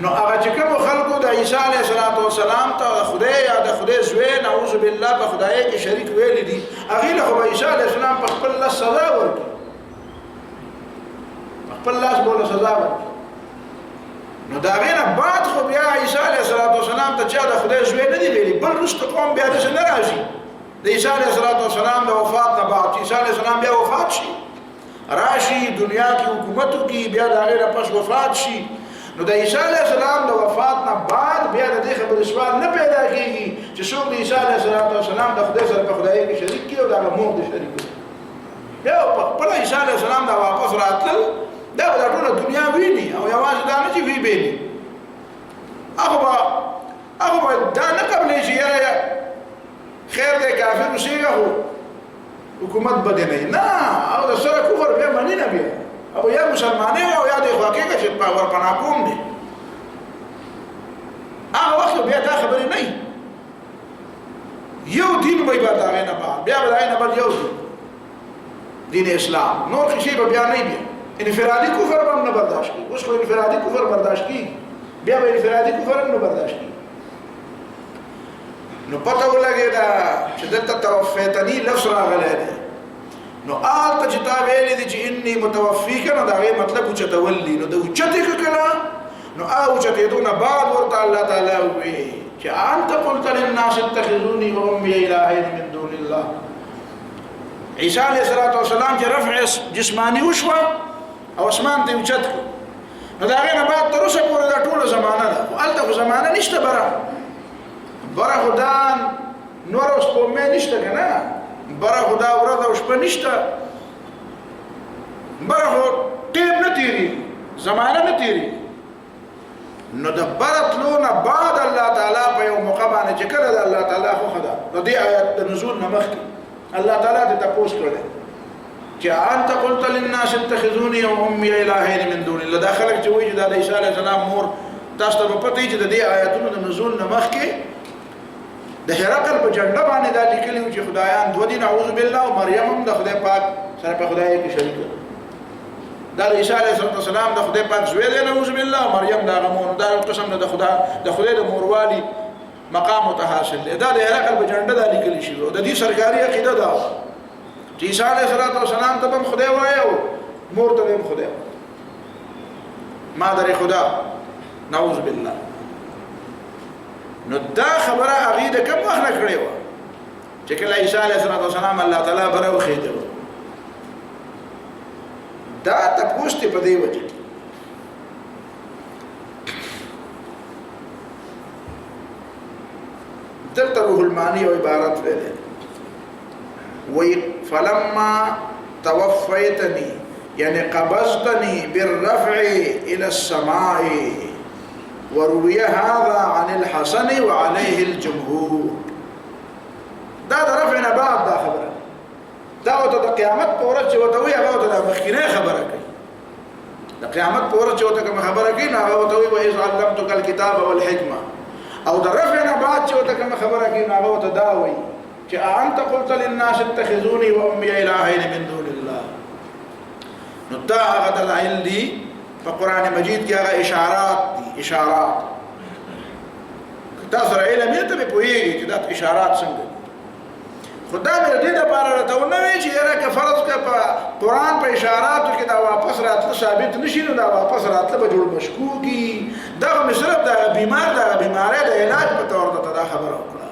نو هغه چې کوم خلکو د عیسی علیه السلام ته خدای یا د خدای زوی نعوذ بالله په خدای کې شریک ویل دي هغه له عیسی علیه السلام په خپل الله سزا ورکړي خپل الله بوله سزا ورکړي نو دا غینه بعد خو بیا عیسی علیه السلام ته چې د خدای زوی نه دی ویلي بل رست قوم بیا د نه راځي د عیسی علیه السلام د وفات نه بعد عیسی علیه السلام بیا وفات شي راشي دنیا کې حکومت کی بیا د هغه پس وفات شي نو د عیسی علیه السلام د وفات نه بعد بیا د دې خبرې سوال نه پیدا کیږي چې څوک د عیسی علیه السلام د خدای سره په خدای کې شریک کی او د مور د شریک بیا په خپل عیسی علیه السلام دا واپس راتل دا د ټول دنیا ویني او یوازې دا نه چې وی بیني هغه دا نه قبلې چې یا خیر دې کافر وشيغه حکومت بده نه او د سره کفر بیا منی نه بیا او یا مسلمانې او یا د خواکې چې ور پنا کوم دي هغه وخت بیا دا خبرې نه یو دین به دا نه بیا نه بل یو دین اسلام نور شي بیا نه بیا انفرادي کفر هم نه برداشت کی اوس خو انفرادي کفر برداشت کی بیا به انفرادي کفر هم نه برداشت کی نو پته ولګی دا چې دته توفیتنی لفظ راغلی دی نو آلته چې تا ویلې دي چې انی متوفیک نو دا غي مطلب چې تولي نو د اوچته کله نو اوچته دونه بعد ورته الله تعالی وی چې انت قلت للناس اتخذوني وامي الهين من دون الله عیسی علیه السلام چې رفع جسمانی وشو او اسمان ته اوچت نو دا غي نه بعد تر اوسه پورې دا ټول زمانہ ده او الته زمانہ نشته برا خدان نور اوس په مې نشته کنه برا خدا ورته اوس په نشته برا خو ټیم نه تیری زمانہ نه تیری نو د برتلونه بعد الله تعالی په یو موقع باندې چې کړه الله تعالی خو خدا نو دې آیت د نزول نه مخکې الله تعالی ته تاسو کړل چې انت قلت للناس اتخذوني وامي الهين من دون الله دا خلک چې وایي دا د عیسی علیه السلام مور تاسو ته په پته چې د دې آیاتونو د نزول نه مخکې د هرقل په جنډه باندې دا لیکلی چې خدایان دوه دي نعوذ بالله او مریم هم د خدای پاک سره په خدای کې شریک دا عیسی علیه السلام د خدای پاک زوی دی نعوذ بالله مریم دا غمون دا قسم د خدای د موروالي مقام ته حاصل دی دا د هرقل په جنډه د لیکل شي او د دې سرکاري عقیده دا چې عیسی علیه السلام ته هم خدای وایو مور ته هم خدای مادر خدا نعوذ بالله نو دا خبره عقیده کوم وخت نه کړې و چې کله عیسی علیه السلام الله تعالی بره وخېده دا تاسو ته په دې وجه دلته روح المانی او عبارت ویلې وی فلما توفيتني يعني قبضتني بالرفع الى السماء وروي هذا عن الحسن وعليه الجمهور دا رفعنا بعد دا خبره دا وته د قیامت په ورځ چې وته وي هغه ته د مخکینه خبره کوي د قیامت په ورځ چې وته کوم خبره کوي نه هغه ته وي وإذ علمتك الكتاب والحكمة او د رفعنا بعد چې وته کوم خبره کوي نه هغه ته دا وي چې انت قلت للناس اتخذوني وامي الهين من دون الله نو دا هغه دلایل دي په قران مجید کې هغه اشارات دي اشارات تاسو علم یې ته په پوهیږي چې دا اشارات څنګه خدا مې دې لپاره راته ونوي چې یاره که فرض کا په قران په اشاراتو کې دا واپس راتله ثابت نشي نو دا واپس راتله به جوړ مشکوکي دا مصرف دا بیمار دا بیماری د علاج په تور ته دا خبره وکړه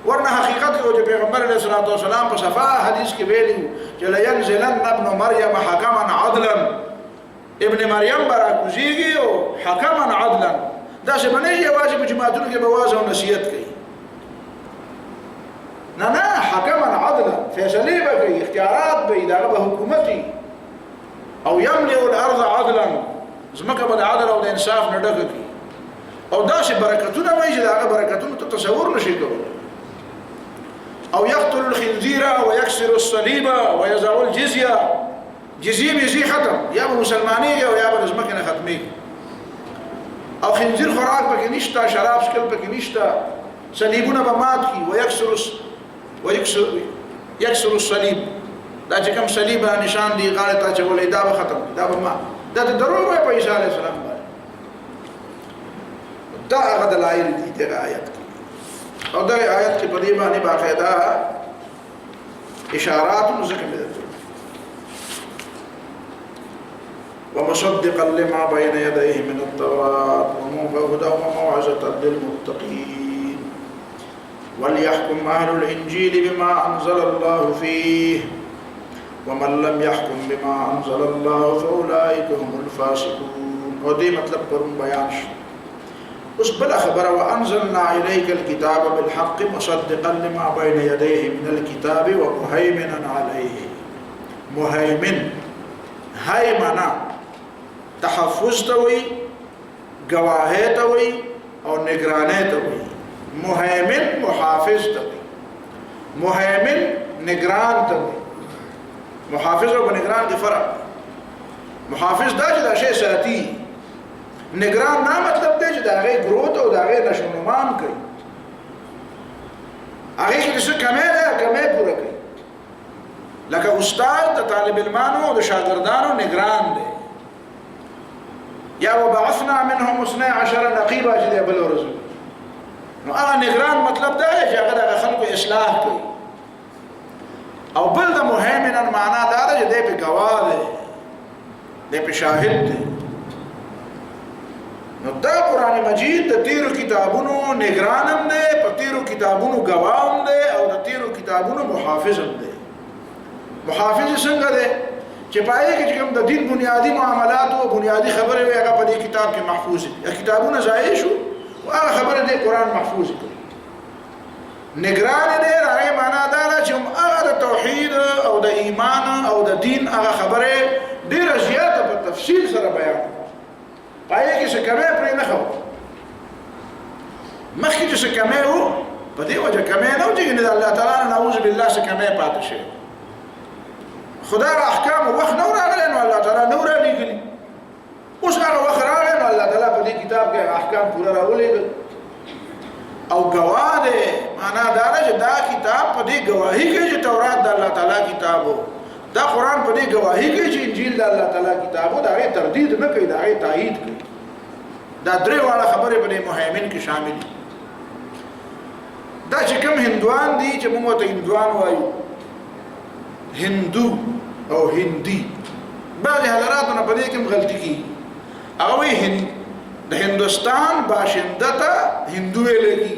ورنه حقیقت کې چې پیغمبر علیه الصلاه والسلام په صفه حدیث کې ویلي چې لا ينزلن ابن مريم حكما عدلا ابن مریم برا کوزيږي او حكما عدلا دا څه باندې واجب جماعتونو کې بواز او نصیحت کوي نه حكما عدلا فیصله کوي اختیارات به اداره حکومتي او يملئ الارض عدلا زمکه به عدل او د انصاف نه ډکه کی او داسې برکتونه وایي چې دا برکتونه ته تصور نشي کولای او يقتل الخنزير ويكسر الصليب ويزع الجزيه جزيه بيزي ختم یا مسلمانۍ او یا زمکه نه ختمي او خنزير خوراک پکې نشته شراب شکل پکې نشته صلیبونه به مات کی ويكسر الصليب دا چې کوم صلیب نشان دی غاړه ته چولې دا به ختم دا به ما دا دروغ په عیسی علیه السلام باندې دا هغه دلایل دي د آیت کې او دا آیت کې په دې باندې باقاعده اشارات ذکر دي ومصدقا لما بين يديه من التوراة وهدى وموعظة للمتقين وليحكم أهل الإنجيل بما أنزل الله فيه ومن لم يحكم بما أنزل الله فأولئك هم الفاسقون ودي مطلب قرن بيان اس بلا خبر وأنزلنا إليك الكتاب بالحق مصدقا لما بين يديه من الكتاب ومهيمنا عليه مهيمن هيمنا تحفظ توي گواهی توي او نگرانی توي مهيمن محافظ توي مهيمن نگران توي محافظ او نگران کې فرق محافظ دا چې دا شی ساتي نگران نه مطلب دی چې دا غي گروت او دا غي نشونمان کوي هغه چې څه کمه ده کمه پوره کوي لکه استاد د طالب علمانو او د شاګردانو نگران دی یا وبعثنا منهم 12 نقيبا چې بل رسول نو هغه نگران مطلب دا دی چې هغه د خلکو اصلاح کوي او بل د مهیمن معنا دا ده چې د په گواه دی د په شاهد دی نو دا قرآن مجید د تیرو کتابونو نگرانم دی په تیرو کتابونو گواهم دی او د تیرو کتابونو محافظم دی محافظ څنګه دی چې پای کې کوم د دین بنیادی معاملات او بنیادی خبره وي هغه په دې کتاب کې محفوظ دي کتابونه ضایع شو او هغه خبره د قرآن محفوظ کړي نگران دی هغه معنا دا چې هغه د توحید او د ایمان او د دین هغه خبره ډیره زیاته په تفصیل سره بیان پای کې څه کمه پرې نه خو مخکې څه کمه وو په دې وجه کمه نه و چې الله تعالی نعوذ بالله څه کمه پاتې شي خدا احکام وخت نور راغلی نو الله تعالی نور لګلی اوس هغه وخت راغلی نو الله تعالی په دې کتاب کې احکام پورا راولېږي او گواه دی معنا دا چې دا کتاب په دې گواهی کې چې تورات د الله تعالی کتابو دا قرآن په دې گواهی کوي چې انجیل د الله تعالی کتاب او دا غي تردید نه کوي دا غي تایید کوي دا درې واړه خبرې په دې مهیمن کې شامل دي دا چې کوم هندوان دي چې موږ ته هندوان وایو هندو او هندي بعض حضراتونه په دې کې غلطي کوي هغه وایي د هندوستان باشنده ته هندو لګي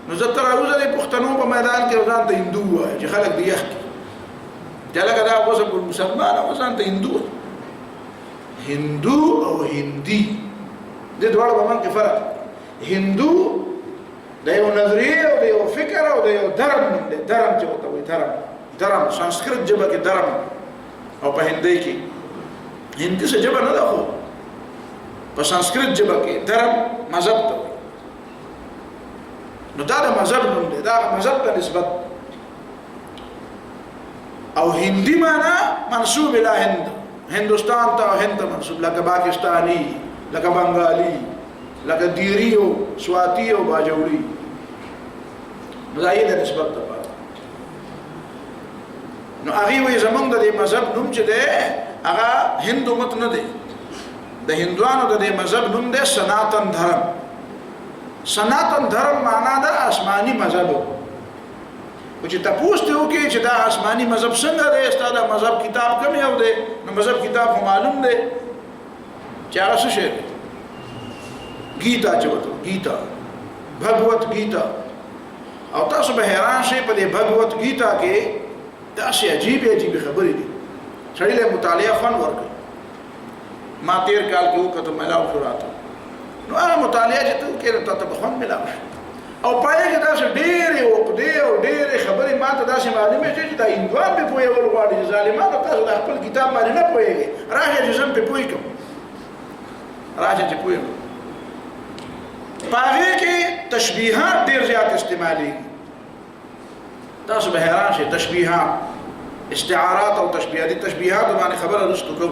نو زه تر اوسه د پښتنو په میدان کې ځان ته هندو وایي چې خلک دی یخت جلګه دا اوسه په مسلمان او ځان ته هندو هندو او هندي د دوړ په من کې فرق هندو د یو نظریه او د یو فکر او د یو درم درم چې وته وي درم سانسکریت ژبه کې درم او په هندي کې هندي څه ژبه نه ده خو په سانسکریت ژبه کې درم مذهب ته نو دا د مذهب نوم دی دا مذهب ته نسبت او هندي معنا منسوب الى هند هندوستان ته هند منسوب لکه پاکستانی لکه بنگالی لکه دیریو سواتیو باجوړي مزایده نسبت ته نو هغه وی زمونږ د مذهب نوم چې دی هغه هندو مت نه دی د هندوانو د مذهب نوم دی سناتن دھرم سناتن دھرم معنا د آسمانی مذهب او چې تاسو ته وکړي چې دا آسمانی مذهب څنګه دی ستاسو مذهب کتاب کوم یو دی نو مذهب کتاب معلوم دی چې هغه څه شی گیتا چوتو گیتا بھگوت گیتا او تاسو به حیران شئ په دې بھگوت گیتا کې دا شی عجیب خبرې دي سړی له مطالعه فن ورکړي ما تیر کال کې وکړه ملاو شو راته نو هغه مطالعه چې ته کې ته په فن ملاو او پای کې دا ډېرې وقدې او ډېرې خبرې ما ته داسې معلومه چې دا هندوان به پوهېږي غواړي ظالمانو تاسو د خپل کتاب باندې نه پوهېږي راځي چې زم په پوهې کوم راځي چې پوهې پاره کې تشبیهات ډېر زیات استعمالي تاسو به حیران شئ تشبیهات استعارات او تشبیهات دي تشبیهات باندې خبره رسټو کو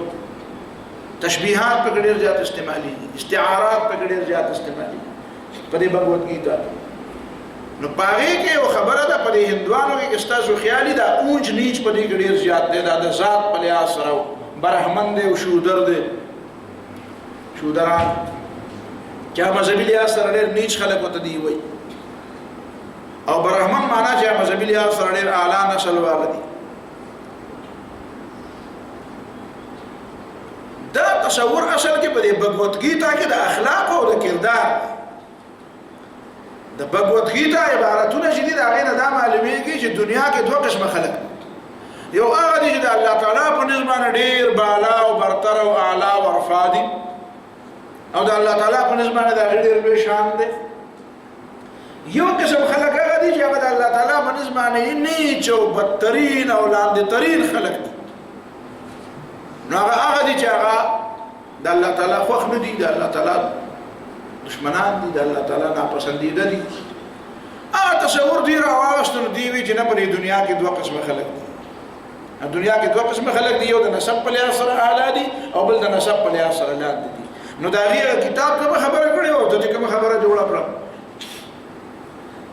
تشبیهات په ډېر زیات استعمالي استعارات په ډېر زیات استعمالي په دې بھگوت گیتا نو پاره کې یو خبره ده په هندوانو کې استاسو خیالي دا اونج نیچ په دې ډېر زیات دی دا د ذات په لحاظ سره برهمن دی او شودر دی شودران چا مذهبي لحاظ سره ډېر نیچ خلک وته دی وای او برهمن معنا چې مذهبي لحاظ سره ډېر اعلی نسل والا دي دا تصور اصل کې په دې بھگوت گیتا کې د اخلاق او د کردار د بھگوت گیتا عبارتونه چې دي دا غینه دا معلومیږي چې دنیا کې دوه قسمه خلک یو هغه دي چې د الله تعالی په نسبت ډېر بالا او برتر او اعلی او رفع دي او د الله تعالی په نسبت دا ډېر به شان دي یو قسم خلک هغه دي چې هغه د الله تعالی په نسبت نیچ او بدترین او لاندې ترین خلک دي نو هغه دي چې هغه د الله تعالی خوښ نه دي د الله تعالی دشمنان دي د الله تعالی ناپسندیده دي هغه تصور دی راوستنو دی وی چې نه په دنیا کې دوه قسمه خلک دي په دنیا کې دوه قسمه خلک دي یو د نسب په لحاظ سره اعلی دي او بل د نسب په لحاظ سره لاندې دي نو دا غیر کتاب کوم خبره کړې او ته کوم خبره جوړه کړه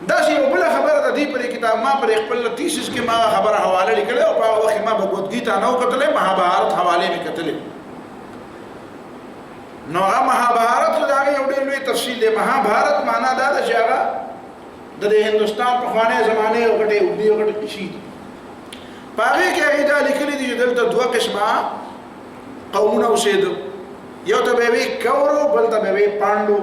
دا چې یو بل خبره د دې پر کتاب ما پر خپل تیسیس کې ما خبره حواله لیکله او په وخت ما بھگوت گیتا نو کتلې مهابهارت حواله می کتلې نو هغه مهابهارت دا یو ډېر لوی تفصیل دی مهابهارت معنا دا چې هغه د هندوستان په خوانه زمانه یو غټه وګړي یو غټه کشي پاره کې هغه دا لیکلي دي چې دلته دوه قسمه قومونه اوسېدل یو ته به وی کورو بل ته به وی پاندو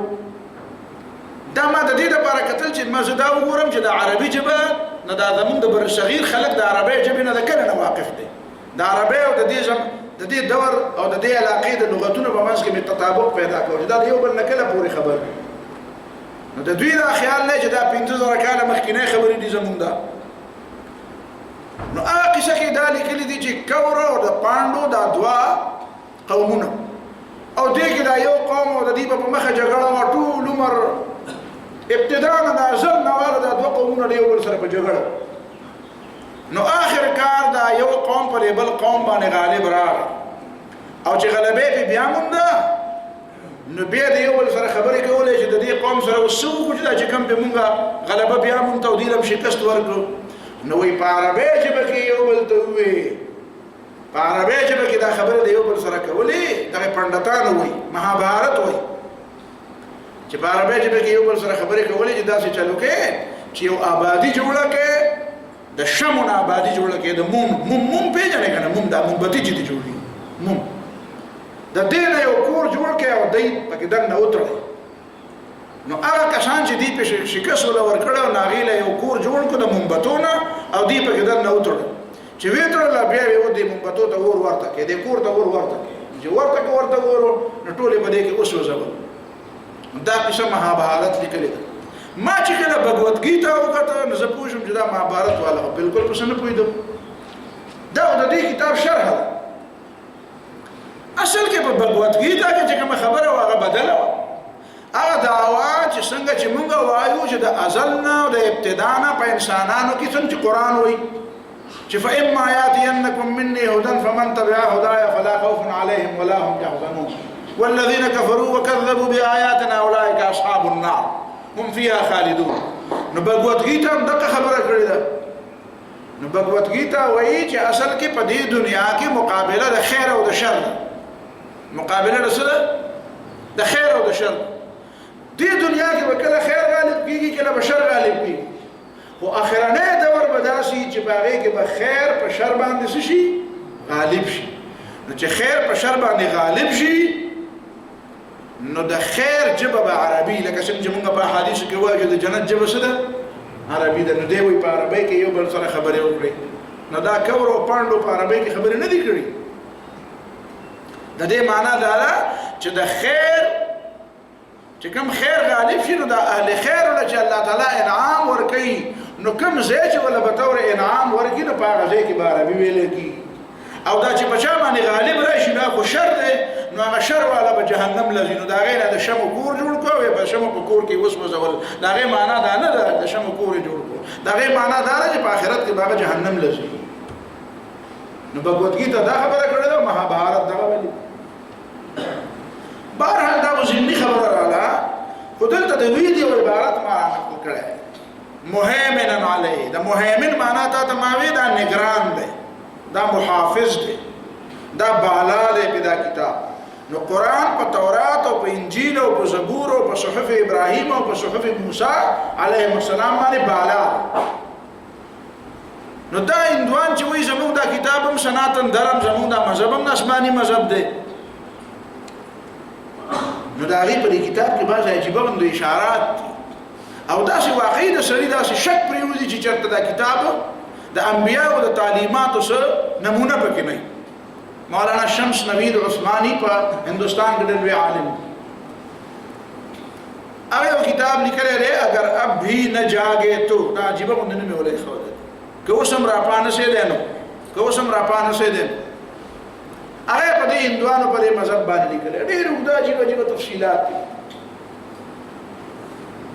دا ما د دې لپاره کتل چې ما زه دا وګورم چې د عربي ژبه نه دا زمونږ د بر صغیر خلک د عربي ژبې نه د کله نه واقف دي د عربي او د دې دور او د دې علاقې د لغتونو په منځ کې تطابق پیدا کړو دا یو بل نه کله پوری خبر نو د دوی دا خیال نه چې دا 15000 کاله مخکینه خبرې دي زمونږ دا نو هغه قصه کې دا لیکلي دي چې کورو او د پاندو دا دوا قومونه او دې کې دا یو قوم او د دې په مخه جګړه او ټول عمر ابتداء د ازل نواله دا دوه قومونه یو بل سره په جګړه نو آخر کار دا یو قوم پر بل قوم باندې غالب راغی او چې غلبې په بیا مونږ نو بیا د یو بل سره خبرې کولې چې د دې قوم سره وسو چې کوم به مونږه غلبه بیا مونږ ته ودیلم شکست ورکړو نو وی په عربی ژبه کې یو بل ته وې په عربي ژبه کې دا خبره د یو بل سره کولې دغه پندتان وایي مهابهارت وایي چې په عربي ژبه کې یو بل سره خبرې کولې چې داسې چلو کې چې یو آبادی جوړه کې د شمون آبادی جوړه کې د موم پیژنې کنه موم دا مومبتي چې دی جوړي موم د دې نه یو کور جوړ کې او دای پکې دنه وتړي نو هغه کسان چې دی په شکست ولا ورکړو ناغیله یو کور جوړ کړو د مومبتونه او دی پکې دنه وتړي چې ویتړل بیا یو د مومبتو ته ور ورته کې د کور ته ور ورته کې چې ورته ورو نو ټولې باندې کې اوس وځو دا قصه مهابهارت لیکلې ده ما چې کله بھگوت گیتا وکړه نو زه پوه شوم چې دا مهابهارت والا بالکل پس نه پوهېدم دا د دې کتاب شرح ده اصل کې په بھگوت گیتا کې چې کومه خبره وه هغه بدله وه هغه دعوا چې څنګه چې موږ وایو چې د ازل نه او د ابتدا نه په انسانانو کې څنګه قرآن وایي چې فإما يأتينكم مني هدى فمن تبع هداي فلا خوف عليهم ولا هم يحزنون والذين كفروا وكذبوا بآياتنا أولئك أصحاب النار هم فيها خالدون نو بھگوت گیتا هم دغه خبره کړې ده نو بھگوت گیتا وایي چې اصل کې په دې دنیا کې مقابله د خیر او د شر مقابله د څه د خیر او د شر دې دنیا کې به کله خیر غالب کیږي کله به شر غالب کیږي خو اخرنه دور به داسې چې په هغې کې به خیر په شر باندې څه شي غالب شي نو چې خیر په شر باندې غالب شي نو د خیر جبه به عربي لکه څنګه چې موږ په احادیثو کې وایو د جنت جبه څه ده عربي ده نو دی وایي په عربۍ کې یو بل سره خبرې وکړئ نو دا کور او پانډو په عربۍ کې خبرې نه دي کړي د دې معنا دا ده چې د خیر چې کوم خیر غالب شي نو د اهل خیر له چې الله تعالی انعام ورکوي نو کوم ځای چې ولا به طور انعام ورکړي نو په هغه ځای کې به عربي ویل کېږي او دا چې په چا باندې غالب راشي نو خو شر دی نو هغه شر والا به جهنم لځي نو د هغې نه د شمو کور جوړ کړو په شمو په کور کې وسوځول د هغې معنا دا نه ده د شمو کور یې جوړ کړو د هغې معنا دا ده چې په آخرت کې به هغه جهنم لځي نو بھگوت گیتا دا خبره کړې ده مهابهارت دغه ویلي بهرحال دا ذهني خبره راغله خو دلته د ویډیو عبارت ما نقل کړی مهیمن علیه د مهیمن معنا تا ته ما وی دا نگران دی دا محافظ دی دا بالا دی په دا کتاب نو قرآن په تورات او په انجیل او په زبور او په صحف ابراهیم او په صحف موسی علیهم السلام باندې بالا نو دا هندوان چې وایي زموږ دا کتاب هم سناتن دھرم زموږ دا مذهب هم آسماني مذهب دی نو دا هغې په دې کتاب کې بعض عجیبه غوندې اشارات دي او داسې واقعي د سړي داسې شک پرېوځي چې چېرته دا کتاب د انبیاءو د تعلیماتو څه نمونه پکې نه مولانا شمس نوید عثمانی په هندوستان کې ډېر لوی عالم هغه یو کتاب لیکلی دی اگر اب بھی نہ جاگے تو دا عجیبه غوندې نوم یې ولېښودی که اوس هم راپانسېدی نو که اوس هم راپانسېدی هغه په دې هندوانو په دې مذهب باندې لیکلی ډېر اوږده عجیبه تفصیلات دي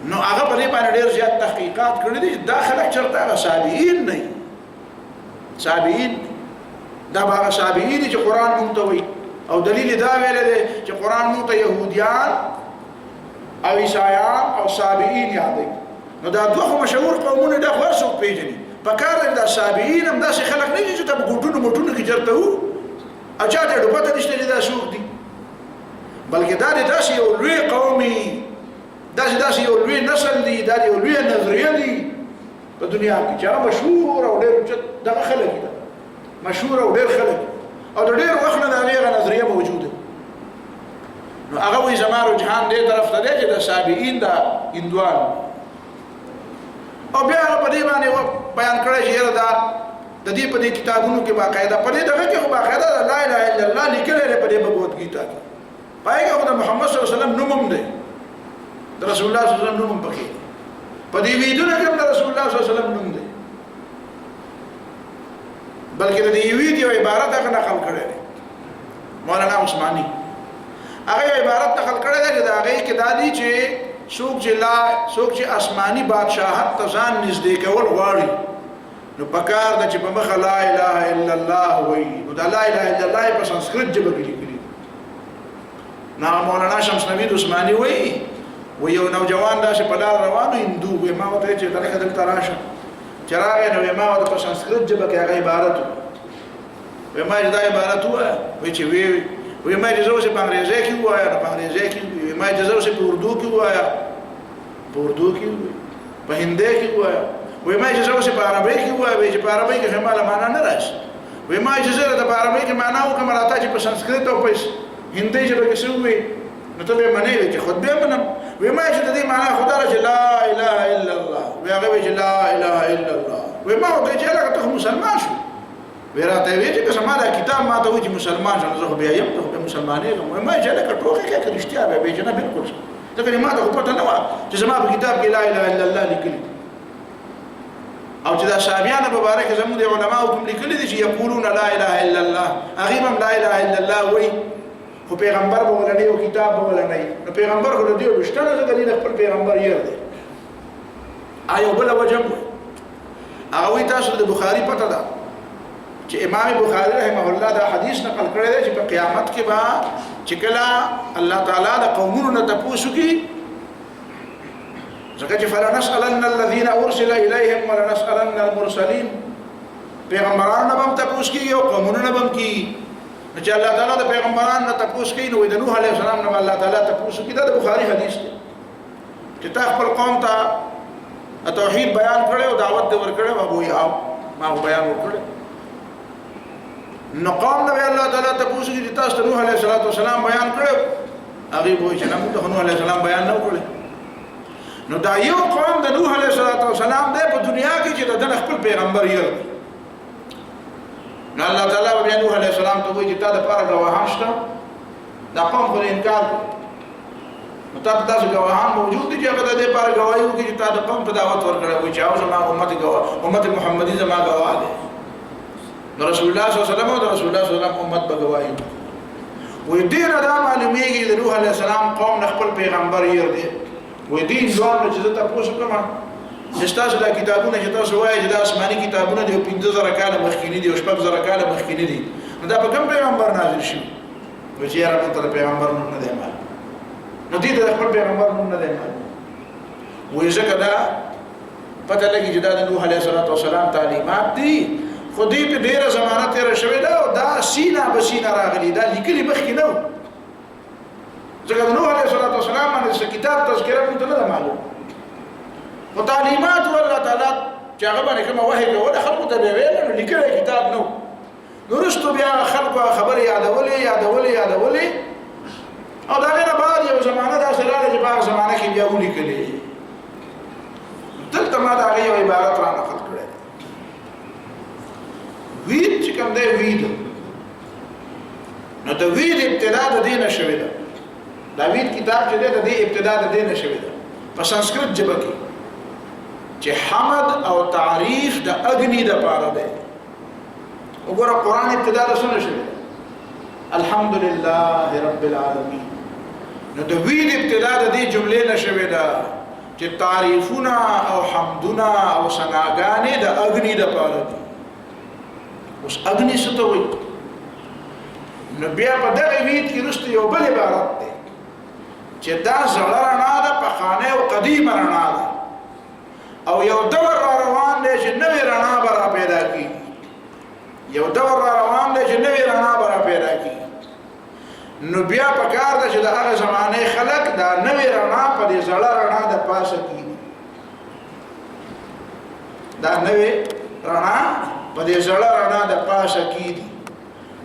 نو هغه په دې باندې ډېر زیات تحقیقات کړي دي دا خلک چېرته هغه سابعین نه سابعین دا به هغه سابعین دي چې قرآن موږ ته وایي او دلیل دا ویلی دی چې قرآن موږ ته یهودیان او عیسایان او سابعین یادوي نو دا دوه خو مشهور قومونه دا خو هر څوک پېژني پکار دی دا سابعین هم داسې خلک نه دي چې ته په ګوټونو موټونو کې چېرته وو او چا ته ډوپته نشته چې دا څوک دي بلکې دا دی داسې یو لوی قومي داسې یو لوی نسل دی دا یو لوی نظریه دی په دنیا کې چې هغه مشهور او ډېر اوچت دغه خلک دي مشهور او ډېر خلک او د ډېر وخت نه د هغې هغه نظریه موجوده نو هغه وایي زما رجحان دې طرف ته دی چې د سابعین د هندوان او بیا هغه په دې باندې بیان کړی چې یاره دا د دې په دې کتابونو کې باقاعده په دې دغه کې خو باقاعده لا اله الا الله لیکلی دی په دې بھگوت گیتا کې په هغې کې خو د محمد صلی الله علیه وسلم نوم هم دی د رسول الله صلی الله علیه وسلم نوم هم پکې په دې ویدونه کې هم د رسول الله صلی الله علیه وسلم نوم دی بلکې د دې وید یو عبارت هغه نقل کړی دی مولانا عثماني هغه یو عبارت نقل کړی دی چې د هغې کې دا دي چې څوک چې آسماني بادشاهت ته ځان نږدې کول غواړي نو پکار ده چې په مخه لا اله الا الله وایي نو دا لا اله الا الله په سنسکرت ژبه کې لیکلي نو مولانا شمس نوید عثماني وایي و یو نوجوان داسې په لار روانو هندو وایي ما ورته ویل چې دلته راشه چې راغی نو ما ورته په سنسکرت ژبه کې هغه عبارت وی ما دا عبارت وایا وی چې وی ما اجازه اوسه په انګریزي کې وایا په انګریزي کې وی ما اجازه اوسه په اردو کې وایا په اردو کې په هندي کې وایا وی ما اجازه اوسه په عربي کې وایا وی چې په عربي کې هم معنا نه راشي وی ما اجازه ده په عربي کې معنا وکم راته چې په سنسکرت او په هندي ژبه کې سوې نو ته به منې چې خود به منم وی ما چې دې معنا خدا چې لا اله الا الله وی هغه چې لا اله الا الله وی ما ته چې لکه ته مسلمان شو ورته وی چې سماله کتاب ما ته وی چې مسلمان شنه زه بیا یم ته مسلمانې وی ما چې لکه ټوخه کې رښتیا به جنا بالکل ځکه ما ته پته نه و چې زما په کتاب کې لا اله الا الله لیکلي او چې دا صحابیان مبارک زموږ د علماء کوم لیکلي دي چې یقولون لا اله الا الله هغه هم لا اله الا الله وی خو پیغمبر به ولني او کتاب به ولني نو پیغمبر خو دې وشتنه ځکه دې خپل پیغمبر یې دی آیا بل وجب هغه وی تاسو د بخاری پته ده چې امام بخاری رحمه الله دا حدیث نقل کړی دی چې په قیامت کې به چې کله الله تعالی د قومونو نه تپوسو کی ځکه چې فلنسألن الذين ارسل اليهم ولنسألن المرسلين پیغمبرانو نه هم تپوس کیږي او قومونو نه هم کیږي چې الله تعالی د پیغمبرانو نه تپوس کوي نو د نوح علیه السلام نه الله تعالی تپوس کوي دا د بخاری حدیث دی چې تا خپل قوم ته توحید بیان کړي او دعوت دې ورکړي او یو ما بیان وکړي نو قوم نبی الله تعالی تپوس کوي چې تاسو نوح علیه السلام بیان کړو هغه وایي چې نوح علیه السلام بیان نه کړی نو دا یو قوم د نوح علیه السلام د په دنیا کې چې د خپل پیغمبر یې نو الله تعالی بیا نوح علیه السلام ته وایي چې تا د پاره گواهان شته دا قوم خو انکار کوي نو تاسو گواهان موجود دي چې هغه د دې لپاره گواهی وکړي چې تا د قوم ته دعوت ورکړی وي چې او زما امت محمدي زما گواه ده نو رسول الله صلی الله علیه وسلم او رسول الله صلی الله علیه وسلم امت به گواهی وي دین دا معلومیږي د نوح علیه السلام قوم خپل پیغمبر یې دی وي دین ځوان چې تاسو کومه نشتاش دا کتابونه چې تاسو وایي چې دا آسماني کتابونه دي 15000 کاله مخکینی دي او 16000 کاله مخکینی دي نو دا په کوم پیغمبر نازل شي و چې یاره ته پیغمبر نه دی مال نو دې د خپل پیغمبر نه دی مال وې ځکه دا پته لګي چې دا د نوح علیه السلام تعلیمات دي خو دې په ډیره زمانہ تیر شوی دا او دا سینا بسینا راغلی دا لیکلي مخکې نو ځکه نوح علیه السلام باندې کتاب تذکرہ مونږ نه معلوم او تعلیمات الله تعالی چې هغه باندې کوم وحی کوي خلکو ته ویل نو لیکلي کتاب نو ورستو بیا خلکو خبر یادولې او دا نه بعد یو زمانہ دا سره چې په زمانہ کې بیا ولیکلي دلته ما دا یو عبارت را نقل کړی وید چې کوم دی وید نو د وید ابتدا د دینه شوی ده دا وید کتاب چې دی د دې ابتدا د دینه شوی ده په سنسکرت ژبه کې چې حمد او تعریف د اغنی د پاره ده وګوره قران ابتدا د څه شوی الحمدلله رب العالمین نو د وید ابتدا د دې جملې نه شوی ده چې تعریفونه او حمدونه او ثناګانې د اغنی د پاره دي اوس اغنی څه ته وایي نو بیا په دغه وید کې رسته یو بل عبارت ده چې دا زړه رڼا ده په خانه او قدیم رڼا ده او یو دور را روان دی چې نوې رڼا به را پیدا کېږي یو دور را روان دی چې نوې رڼا به را پیدا کېږي نو بیا په کار ده چې د هغه زمانې خلک دا نوې رڼا په دې زړه رڼا د پاسه کېږي دا نوې رڼا په دې زړه رڼا د پاسه کېږي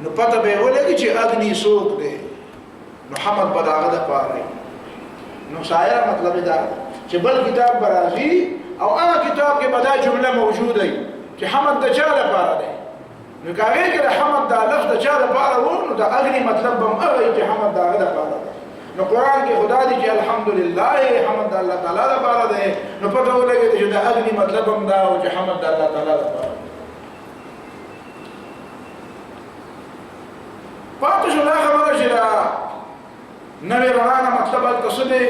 نو پته به ولګي چې اغنی څوک دی نو حمد به د هغه دپاره نو شاعره مطلب دا چې بل کتاب به راځي او هغه کتاب کې به دا جمله موجوده وي چې حمد د چا لپاره دی نو که هغې کې د حمد دا لفظ د چا لپاره و نو د اغني مطلب به هم هغه وي چې حمد د هغه لپاره دی نو قرآن کې خدا دی چې الحمدلله حمد د الله تعالی لپاره دی نو پته ولګېده چې د اغني مطلب هم دا و چې حمد د الله تعالی لپاره دی پاتې شو دا خبره چې دا نوې رڼا نه مطلب هلته څه دی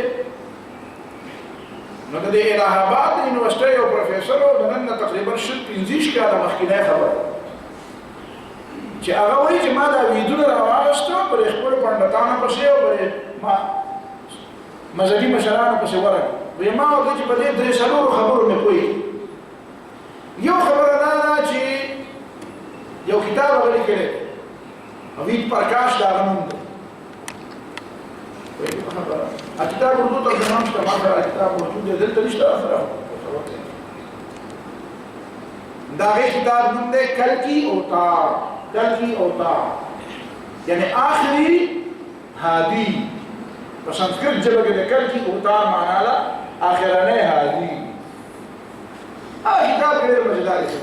نو د دې الہ آباد یونیورسټۍ یو پروفیسر و د نن نه تقریبا 15 کاله مخکینی خبره چې هغه وایي چې ما دا ویدونه راواغېسته پرې خپلو پنډتانو پسې او پرې ما مذهبي مشرانو پسې ورغلم وایي ما ورته چې په دې 3 خبرو مې پوهېږي یو خبره دا ده چې یو کتاب هغه لیکلی حمید پرکاش دا غنوم دی وایي په خبره کتاب اردو ترجمه شته ما سره کتاب اردو دی دلته نشته سره دا غي کتاب نوم دی کل کی اوتار یعنی آخری هادی په سنسکرت ژبه کې د کل کی اوتار معنا لا آخرنه هادی کتاب ډېر مزیدار دی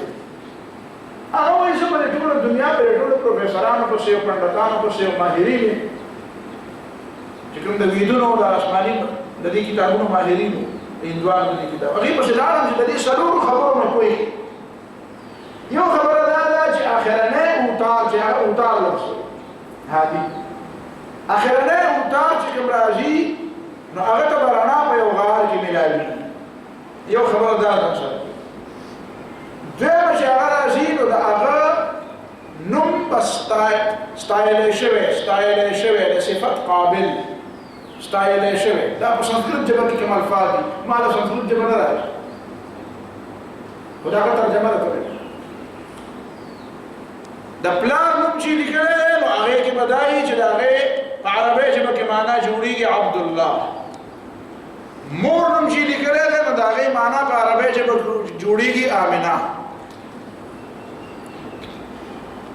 هغه وایي چې په ټول دنیا په ټول پروفیسورانو په سیو پندتانو په سیو ماهرینو چې کوم د ویدونو د آسماني د دې کتابونو ماهرینو هندوانو د دې کتاب هغه په شلانه چې د دې سلور خبرو نه کوي یو خبره دا ده چې آخرنه اوتار چې هغه اوتار لفظ هادي آخرنه اوتار چې کوم راځي نو هغه ته برانا په یو غار کې ملاوي یو خبره دا ده سره دویمه چې هغه راځي نو د هغه نوم په ستایلی شوی د صفت قابل ستایلی شوی دا په سنسکرت ژبه کې کوم الفاظ دي ما له سنسکرت ژبه نه راځي خو دا هغه ترجمه ده کوي د پلار نوم چې لیکلی دی نو هغې کې به دا وي چې د هغې په عربۍ ژبه کې معنا جوړېږي عبدالله مور نوم چې لیکلی دی نو د هغې معنا په عربۍ ژبه جوړېږي آمنه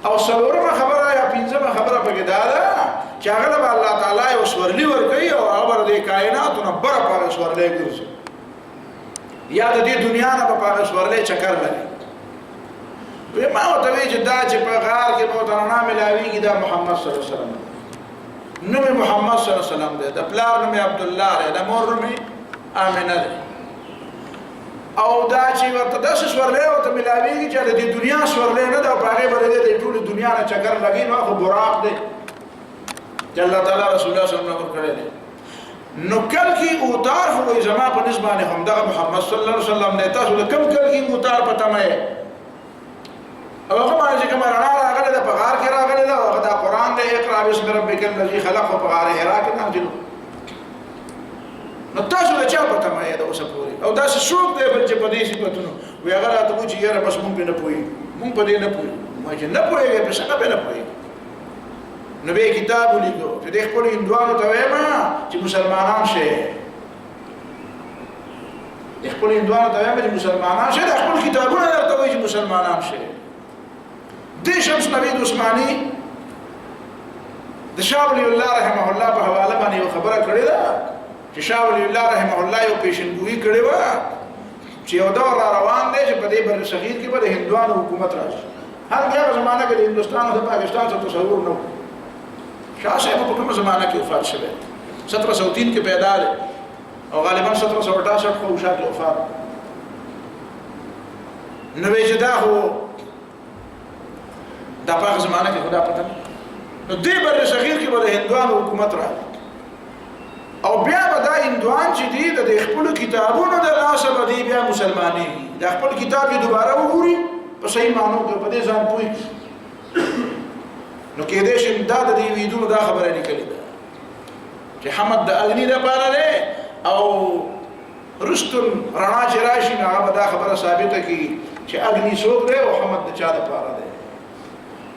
او څلورمه خبره یا پنځمه خبره پکې دا ده چې هغه له الله تعالی یو سورلي ورکوي او هغه به د کائناتو نه بره په هغه سورلی ګرځي یا د دې دنیا نه به په هغه سورلی چکر لري ما ورته وایي چې دا چې په غار کې به ورته رڼا ملاویږي دا محمد صلی الله علیه وسلم نوم محمد صلی الله علیه وسلم دی د پلار نوم عبدالله دی د مور نوم آمنه دی او دا چې ورته داسې سورلی ورته ملاویږي چې د دې دنیا سورلی نه ده او په هغې به د ټولې دنیا نه چکر لګي نو خو براق دی چې الله تعالی رسول الله صلی الله علیه وسلم ورکړی دی نو کل کې اوتار خو وایي زما په نسبت باندې همدغه محمد صلی الله علیه وسلم دی تاسو د کوم کل کې اوتار په تمه یې او هغه باندې چې کومه رڼا راغلې ده په غار کې راغلې ده هغه دا قرآن دی اقرأ باسم ربک الذي خلق په غار حرا کې نازل نو تاسو د چا په تمه یې د اوسه پورې او داسې څوک دی بل چې په دې صفتونو وایي هغه راته وایي چې یاره بس مونږ پرې نه پوهېږو مونږ په دې نه پوهېږو ما چې نه پوهېږې په څنګه پرې نه پوهېږو نو بیا یې کتاب ولیکو چې دې خپلو هندوانو ته وایم چې مسلمانان شئ د خپلو هندوانو ته وایم چې مسلمانان شئ د خپل کتابونه درته وایي چې مسلمانان شئ دې شمس نوید عثماني د شاه ولی الله رحمه الله په حواله باندې یو خبره کړې ده چې شاه ولی الله رحمه الله یو پیشنګویي کړې وه چې یو دور را روان دی چې په دې بر صغیر کې به د هندوانو حکومت راشي هر هغه زمانه کې د هندوستان او د پاکستان څخه تصور نه و شاه صاحب په کومه زمانه کې وفات شوی 1703 کې پیدا دی او غالبا 1768 خو شاه کې وفات نو چې دا خو دا په زمانه کې خدا پته نو دې بر صغیر کې به د هندوانو حکومت راځي او بیا به دا هندوان چې دي د خپل کتابونو د لاسه به دی بیا مسلمانۍ د خپل کتاب یې دوباره وګوري په صحیح معنو کې په دې ځان پوي نو کېدای شي دا د دې ویډیو دا خبره لیکلې ده چې حمد د اغنی لپاره دی او رستم رڼا چې راشي نو هغه دا خبره ثابته کړي چې اغنی څوک دی او حمد د چا لپاره دی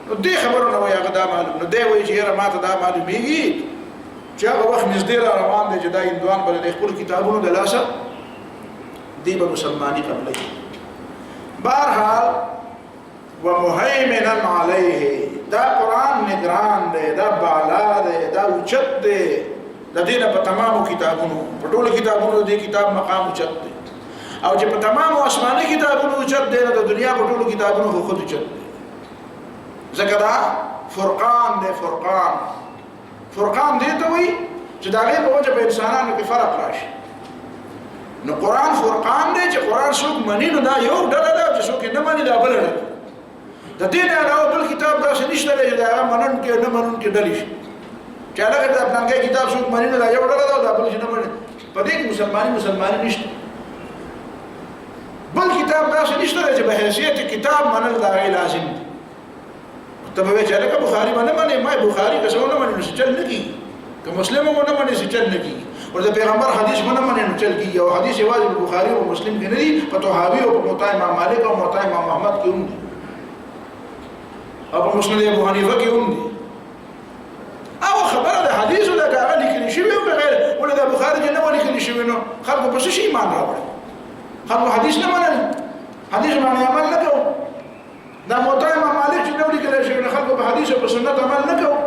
نو دې خبرو نه وایي هغه دا معلوم نو دی وایي چې یاره ماته دا معلومیږي چې هغه وخت نږدې را روان دی چې دا هندوان به د خپلو کتابونو د لاسه دی به مسلماني قبلوي بهرحال ومهیمنا علیه دا قرآن نگران دی دا بالا دی دا اوچت دی د دې نه په تمامو کتابونو په ټولو کتابونو د دې کتاب مقام اوچت دی او چې په تمامو آسماني کتابونو اوچت دی نو د دنیا په ټولو کتابونو خو خود اوچت دی ځکه دا فرقان دی فرقان دی ته وایي چې د هغې په وجه په انسانانو کې فرق راشي نو قرآن فرقان دی چې قرآن څوک مني نو دا یو ډله ده چې څوک یې نه مني دا بله ډله د دې نه علاوه بل کتاب داسې نشته دی چې د هغه منونکي او نه منونکي ډلې شي چې هلکه د پلانکی کتاب څوک مني نو دا یو ډله ده او دا بل چې نه مني په دې کې مسلماني نشته بل کتاب داسې نشته دی چې په حیثیت کتاب منل د هغې لازم دي ته به وایې چې هلکه بخاري به نه منې ما بخاري که څه ونه منې نو څه چل نه کېږي که مسلم ونه منې څه چل نه کېږي ور د پیغمبر حدیث ونه منې نو چل کېږي او حدیث یوازې په بخاري او مسلم کې نه دي په طحاوي او په موطا امام مالک او موطا امام محمد کې هم دي او په مسند ابو حنیفه کې هم دي بخاري کې نه ولیکل شوی نو خلکو په څه شي ایمان راوړي خلکو حدیث نه منل حدیث باندې عمل نه کوو دا موطا امام مالک چې نه ولیکل شوی نو خلکو په حدیث او په سنت عمل نه کوو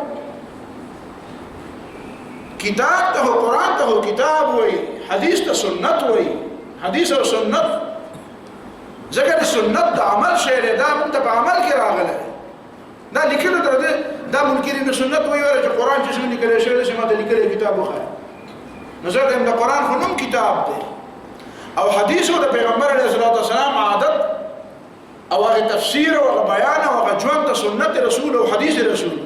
کتاب ته قرآن ته کتاب وای حدیث ته سنت وای حدیث او سنت ځکه سنت د عمل شی دی دا موږ ته په عمل کې راغلی دا لیکلو ته دا منکرین سنت وایي چې قرآن چې څنګه لیکلی شوی دی چې ما ته لیکلی کتاب وښایه نو ځکه د قرآن خو نوم کتاب دی او حدیث د پیغمبر علیه الصلاة والسلام عادت او هغه تفسیر او هغه بیان او هغه ژوند د سنت رسول او حدیث رسول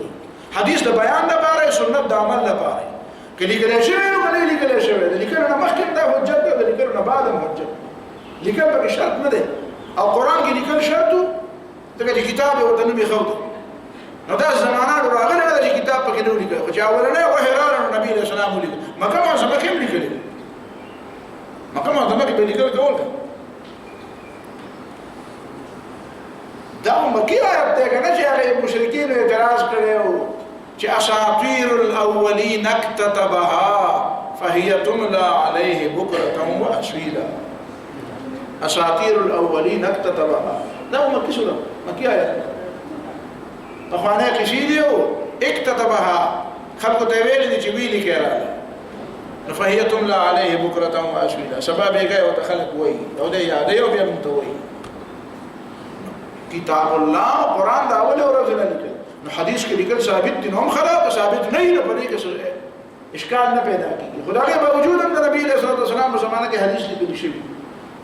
حدیث د بیان لپاره سنت د عمل لپاره که لیکلی شوی نو که نه لیکلی شوی دی لیکلو نه مخکې دا حجت دی د لیکلو نه بعد هم حجت لیکل پکې شرط نه دی او قرآن کې لیکل شرط و ځکه چې کتاب یې ورته نه ایښودی نو دا زمانه راغلی نه ده چې کتاب پکې نه ولیکل خو چې اولنی وحی راغلی نو نبي علیه السلام ولیکل مکه معظمه کې هم لیکلي مکه معظمه کې به لیکل کول دا مکی آیت دی که نه چې هغې مشرکینو اعتراض کړی و چې اساطیر الاولین اکتتبها فهي تملى عليه بكرة وأصيلا اساطیر الاولین اکتتبها دا مکی سوره مکی آیت پخوانی کسی دیو اکتتبها خلقو تیویلی دی چی ویلی کرالا فهي تملى عليه بكرة وأصيلا سبب یې گئے وته خلق وای او دې یادې او بیا مونږ وای کتاب الله قرآن دا اول ورځ نه لیکل نو حدیث کې لیکل ثابت دي هم خلاف ثابت نه نه پدې کې اشکال نه پیدا کیږي خدای په باوجود هم د نبی صلی الله علیه وسلم په زمانه کې حدیث لیکل شوی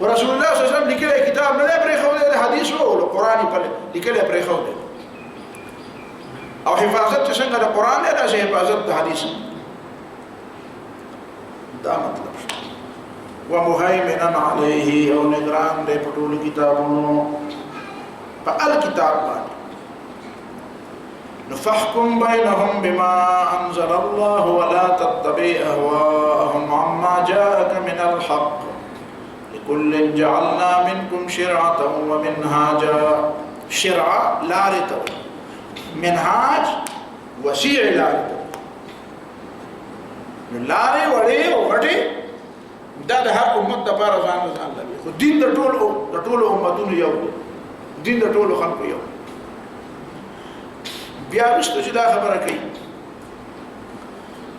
ورسول الله صلی الله علیه وسلم لیکل کتاب نه پرې خو د حدیث او قرآن په لیکل پرې خو او حفاظت څنګه د قرآن نه راځي حفاظت د حدیث دا مطلب شو ومهيمنا عليه او نگران دې په ټول کتابونو په الکتاب باندې نفحكم بينهم بما انزل الله ولا تتبع اهواءهم عما جاءك من الحق لكل جعلنا منكم شرعة ومنهاجا شرعة لارته منهاج وسیع لارته لارې وړې او غټې دا د هر امت لپاره ځان لري خو دین د ټولو امتونو you the then the ټولو خلکو you بیا وروسته چې دا خبره کوي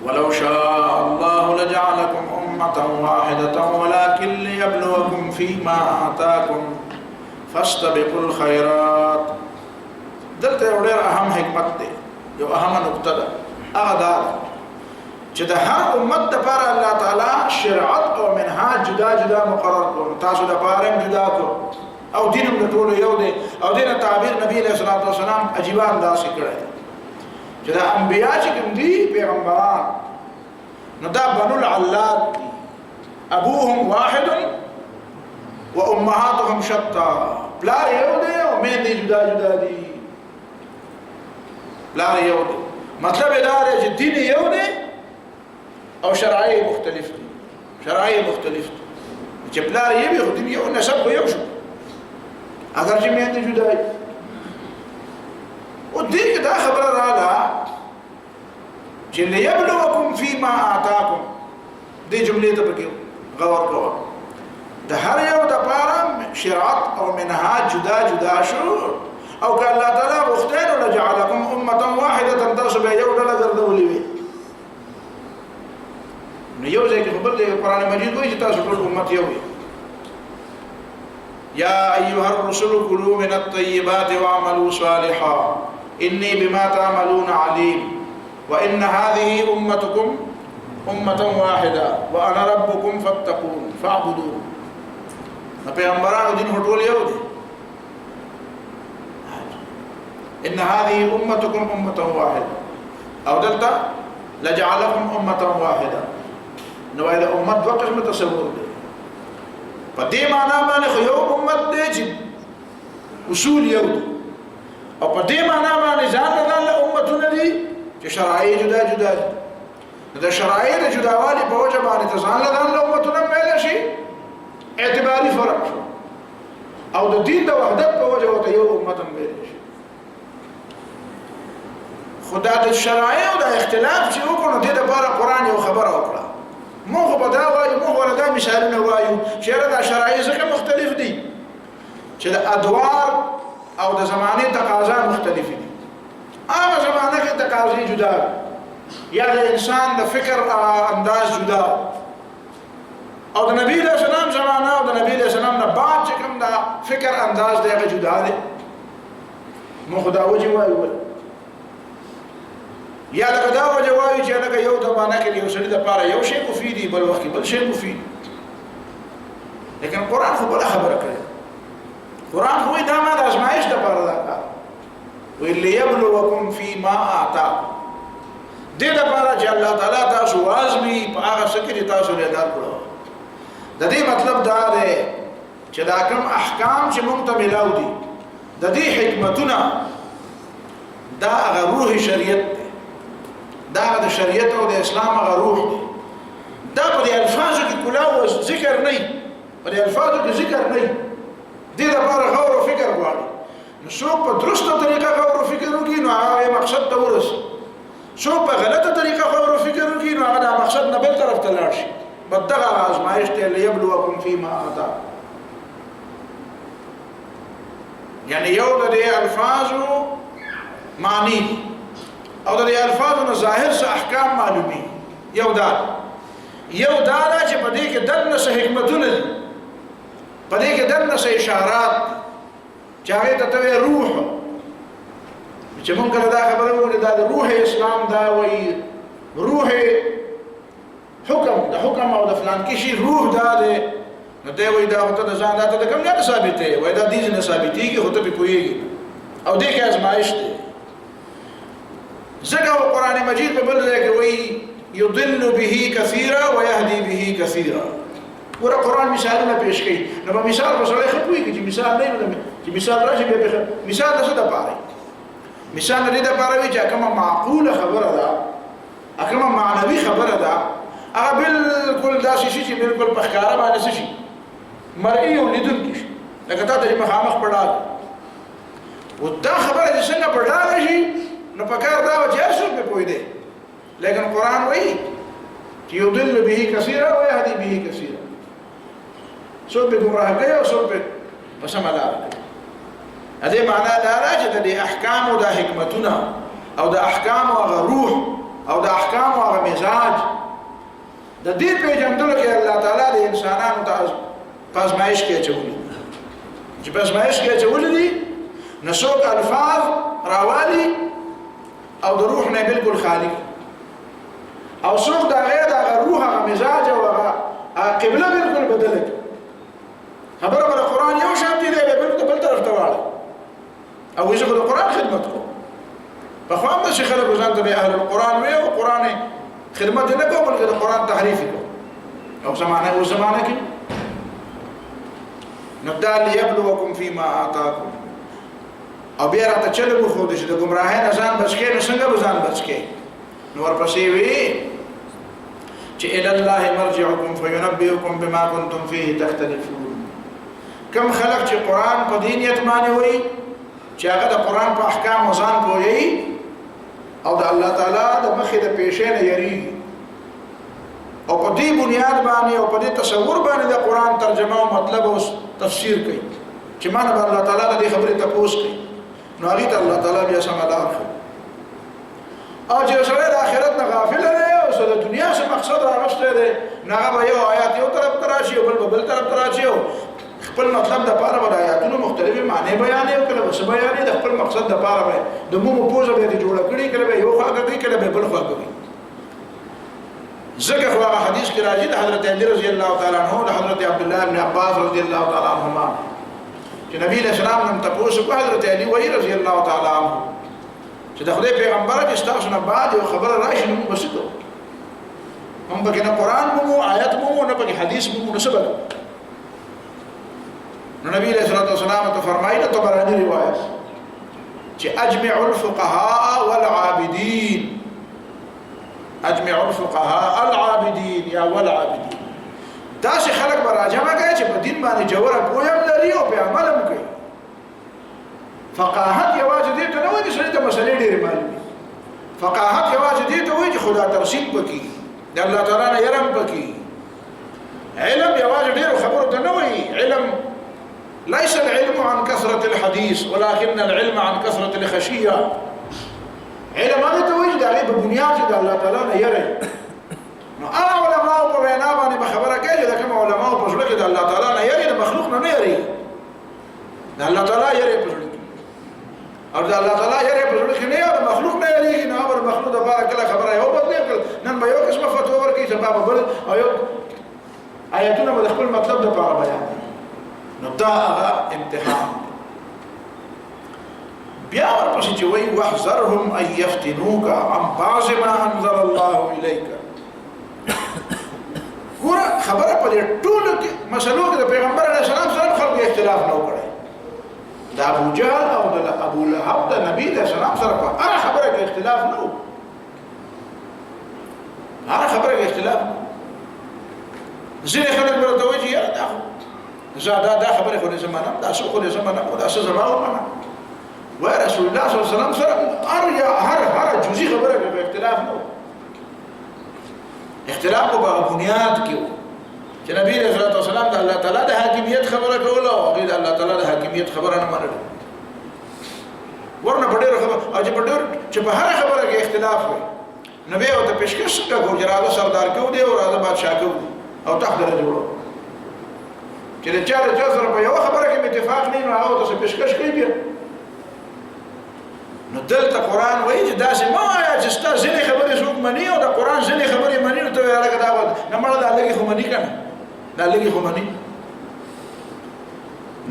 ولو شاء الله لجعلكم أمة واحدة ولكن ليبلوكم فيما آتاكم فاستبقوا الخيرات دلته یو ډېر اهم حکمت دی یو اهمه نقطه ده هغه دا چې د هر امت لپاره الله تعالی شرعت او منهاج جدا جدا مقرر کړو تاسو لپاره جدا کړو او دین هم د ټولو یو دی او دین تعبیر نبی علیہ الصلوۃ والسلام عجیب انداز کړی چې دا انبیاء چې کوم دي پیغمبران نو دا بنو العلات دي ابوهم واحد وامهاتهم شتى پلار یو دی او مې جدا جدا دي پلار یو دی مطلب دا دی چې دین یو دی او شرایع مختلف دي شرایع مختلف دي چې پلار یې به دین یو نسب یو شو اگر چې مې ته جدا او دې دا خبره رااله چې ليبلوكم فيما آتاكم دې جملې ته پکې غور کوه د هر یو د پاره شرعت او منهاج جدا جدا شو او که الله تعالی غوښتل لجعلكم امه واحده تاسو به یو ډله ګرځولې وي نو یو ځای کې په بل قرآن مجید وایي چې تاسو ټول امت یو وي يا أيها الرسل كلوا من الطيبات واعملوا صالحا إني بما تعملون عليم وإن هذه أمتكم أمة واحدة وأنا ربكم فاتقون فاعبدون پیغمبرانو دین هټول یو دی إن هذه أمتكم أمة واحدة أو دلتا لجعلكم أمة واحدة نو إذا أمت وقت متصور دی په دې معنا باندې خو یو امت دی چې اصول یو دي او په دې معنا باندې ځان له امتونه دي چې شرایع جدا جدا دي د شرایع د جداوالي په وجه باندې ځان له امتونه مېل شي اعتباري فرق شو او د دین د وحدت په وجه وته یو امت مېل شي خدا د شرایع او د اختلاف چې وکړو د لپاره قرآن یو خبره وکړه موږ به دا وایو، موږ ورته دا مثالونه وایو چې دا شرایط څخه مختلف دي چې د ادوار او د زمانه تقاضا مختلف دي. هغه زمانه کې تقاضا جدا یا د انسان د فکر انداز جدا او د نبی له سلام زمانه او د نبی له سلام نه بعد چې کوم دا فکر انداز دی هغه جدا دی. موږ دا وجه وایو یا لکه دا وجه وایو چې لکه یو زمانه کې یو سړي د پاره یو شی مفید دی، بل وخت بل شی مفید. لیکن قرآن خو بل خبره کوي. قرآن خو دا ما د ازمایش د پاره دا کار وی ليبلوکم فيما آتاکم، دې لپاره چې الله تعالی تاسو وازمي په هغه څه کې تاسو له درکړو. د دې مطلب دا دی چې دا کوم احکام چې موږ ته ملاو دي د دې حکمتونه دا هغه روح شریعت دی، دا د شریعت او د اسلام هغه روح دی. دا په دې الفاظو کې کلاو ذکر نه، په دې الفاظو کې ذکر نه. دې لپاره غور او فکر غواړي. نو څوک په درسته طریقه غور او فکر وکړي نو هغه مقصد ته ورسي، څوک په غلطه طریقه غور او فکر وکړي نو هغه د مقصد نه بل طرف ته لاړ شي. بدغه آزمایش ته ليبلوکم فيما آتاکم، یعنی یو د دې الفاظو معنی او د دې الفاظو نه ظاهر څه احکام معلومي. یو دا چې په دې کې دنه څه حکمتونه دي، په دې کې دنه څه اشارات چې هغه ته روح، چې مونږ کله دا خبره وکړو دا د روح اسلام دا وایي روح حکم، د حکم او د فلان کې شي روح دا دی. نو دی وایي دا ته د ځان دا ته کوم نه ثابتې وایي دا دې نه ثابتېږي خو ته به پوهېږي او دې کې ازمایش دی. ځکه قرآن مجید په بل ځای کې وایي یضل به کثیرا ویهدي به کثیرا. ګوره قرآن مثالونه پیش کوي. نو په مثال به سړی ښه پوهېږي چې مثال نه چې مثال راشي بیا مثال د څه دپاره مثال د دې دپاره وي چې کومه معقوله خبره ده، کومه معنوي خبره ده، هغه بالکل داسې شي چې بالکل په ښکاره باندې څه شي مرئي او لیدونکی شي. لکه تا ته مخامخ په ډاګ و دا خبره چې څنګه په ډاګ شي نو په کار دا و چې هر څوک پرې پوهېدی. لیکن قرآن وایي چې یضل به کثیرا ویهدي به کثیرا، څوک پرې ګمراه کوي او څوک پرې په سمه لاره کوي. دې معنا دا ده چې د احکامو د حکمتونه او د احکامو هغه روح او د احکامو هغه مزاج د دې پیژندلو کې الله تعالی د انسانانو ته په ازمایش کې اچولي چې په ازمایش کې اچولي دي. نو څوک الفاظ راوالي او د روح نه بالکل خالي، او څوک د هغې د هغه روح هغه مزاج او هغه قبله بالکل بدله کړي. خبره به د قرآن یو شان دي دی بل طرف ته واړه او وایي زه به د قرآن خدمت کوم. پخوا هم داسې خلک ځان ته به اهل القرآن وایي او قرآن خدمت یې نه کوم بلکې د قرآن تحریف یې کوم. او زمانه کې نو دا لیبلوکم فیما آتاکم. او بیا راته چل وښودې چې د ګمراهۍ نه ځان بچ کړې نو څنګه به ځان بچ کړې؟ نو ورپسې وي چې الی الله مرجعکم فینبئکم بما کنتم فیه تختلفون. کم خلق چې قرآن په دې نیت باندې وایي چې هغه د قرآن په احکامو ځان پوهوي او د الله تعالی د مخې د پیشې نه یریږي او په دې بنیاد باندې او په دې تصور باندې د قرآن ترجمه او مطلب او تفسیر کوي چې معنی به الله تعالی د دې خبرې تپوس کوي، نو هغې ته الله تعالی بیا سمه لار ښیي. او چې سړی د آخرت نه غافل دی او څه د دنیا څه مقصد راغوښتی دی نو هغه به یو آیات یو طرف ته راشي او بل به بل طرف ته راشي او خپل مطلب د پاره به د آیاتونو مختلفې معنی بیانې او کله به څه بیانې د خپل مقصد د پاره به د مومو پوزه به یې جوړه کړي، کله به یو خوا کوي کله به بل خوا کوي. ځکه خو هغه حدیث کې راځي د حضرت علی رضی الله تعالی عنہ د حضرت عبدالله بن عباس رضی الله تعالی عنهما چې نبی علیہ السلام نن تاسو کو حضرت علی وی رضی الله تعالی عنہ چې د خدای پیغمبر چې تاسو نه بعد یو خبره راشي نو مسکو هم پکې نه قرآن مو آیت مو نه پکې حدیث مو نه سبب. نو نبی علیہ السلام ته فرمایله طبرانی روایت چې اجمع الفقهاء والعابدين، اجمع الفقهاء العابدين یا والعابدين. داسې خلک به راجمع کوي چې په دین باندې جوړه پوهه هم لري او په عمل هم کوي. فقاهت یوازې دې ته نه وایي چې سړي ته مسلې ډېرې معلومې. فقاهت یوازې دې ته وایي چې خدا ترسیم پکې د الله تعالی نه یره هم پکې علم يواجه غير خبر تنوي علم ليس العلم عن كثرة الحديث ولكن العلم عن كثرة الخشية. علم هذا توجد عليه ببنيات الله تعالى يري. أنا علماء بوينا ماني بخبرك إذا كما علماء بزلك إذا الله تعالى يري مخلوقنا نيري. الله تعالى يري بزلك. اور دا الله تعالی یې په زړه کې نه یو مخلوق نه یریږي نه امر مخلوق د بار کله خبره یو بدلې کړ نن به یو قسمه فتوا ورکړي سبب بل او یو آیاتونه به خپل مطلب د پاره بیان نو دا هغه امتحان بیا ورپسې چې وایي واحذرهم ان يفتنوك عن بعض ما انزل الله اليك. ګوره خبره په دې ټولو کې مسلو کې د پیغمبر علیه السلام سره خلکو اختلاف نه وکړي. دا ابو جهل او دا ابو لهب دا نبی علیہ السلام سره په هر خبره کې اختلاف نه و. هر خبره کې اختلاف ځینې خلک ورته وایي چې یاره دا خبره خو نه زمانه دا څه خو نه زمانه دا څه زمانه ومنه وای رسول الله صلی الله علیه وسلم سره هر جزئی خبره کې اختلاف نه و. اختلاف په بنیاد کې و چې نبی رسول الله صلی الله علیه وسلم د الله تعالی د حاکمیت خبره کوله او غیر الله تعالی د حاکمیت خبره نه منله. ورنه په ډېرو خبره او چې په هر خبره کې اختلاف وي نبی او ته پیشکش وکړو چې راځه سردار کو دی او راځه بادشاہ کو او تخت درته جوړو چې د چا سره په یو خبره کې اتفاق نه نو هغه ته پیشکش کوي بیا. نو دلته قرآن وایي چې داسې مه وایه چې ستا ځینې خبرې څوک مني او د قرآن ځینې خبرې مني نو ته وایې هلکه دا نه مړه دا لږې خو مني که نه دا لږې خو مني.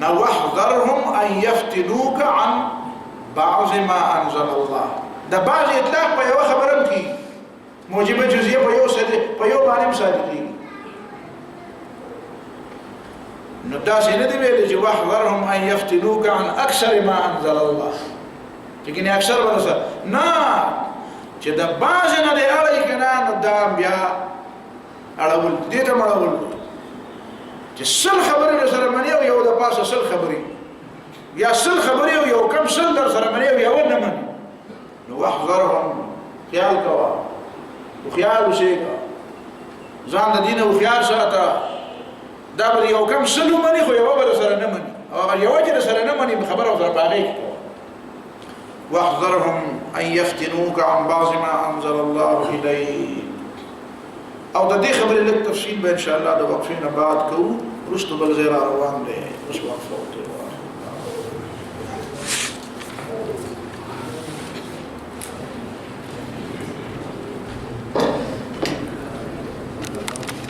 نو واحذرهم ان يفتنوك عن بعض ما انزل الله. د بعض اطلاق په یوه خبره هم کېږي موجبه جزیه په یو باندې هم صادقېږي. نو داسې نه دي ویلي چې واحذرهم ان يفتنوك عن اکثر ما انزل الله چې کني اکثر ورسه نه چې د بعض نه دی اړی که نه نو دا بیا اړول دې ته مړول چې سل خبرې در سره مني او یو د پاسه سل خبرې یا سل خبرې او یو کم سل در سره مني او یو نه مني. نو واحذرهم خیال کوه هوښیار اوسېږه ځان د دین هوښیار ساته. دا به یو کم سل ومني خو یوه به در سره نه مني او هغه یوه چې در سره نه مني خبره ورسره په هغې کې کوه. واحذرهم ان يفتنوك عن بعض ما انزل الله اليك. او د دې خبرې لږ تفصیل به ان شاء الله د وقفې نه بعد کوو. وروسته بل ځای را روان دی اوس وقفه وکړو.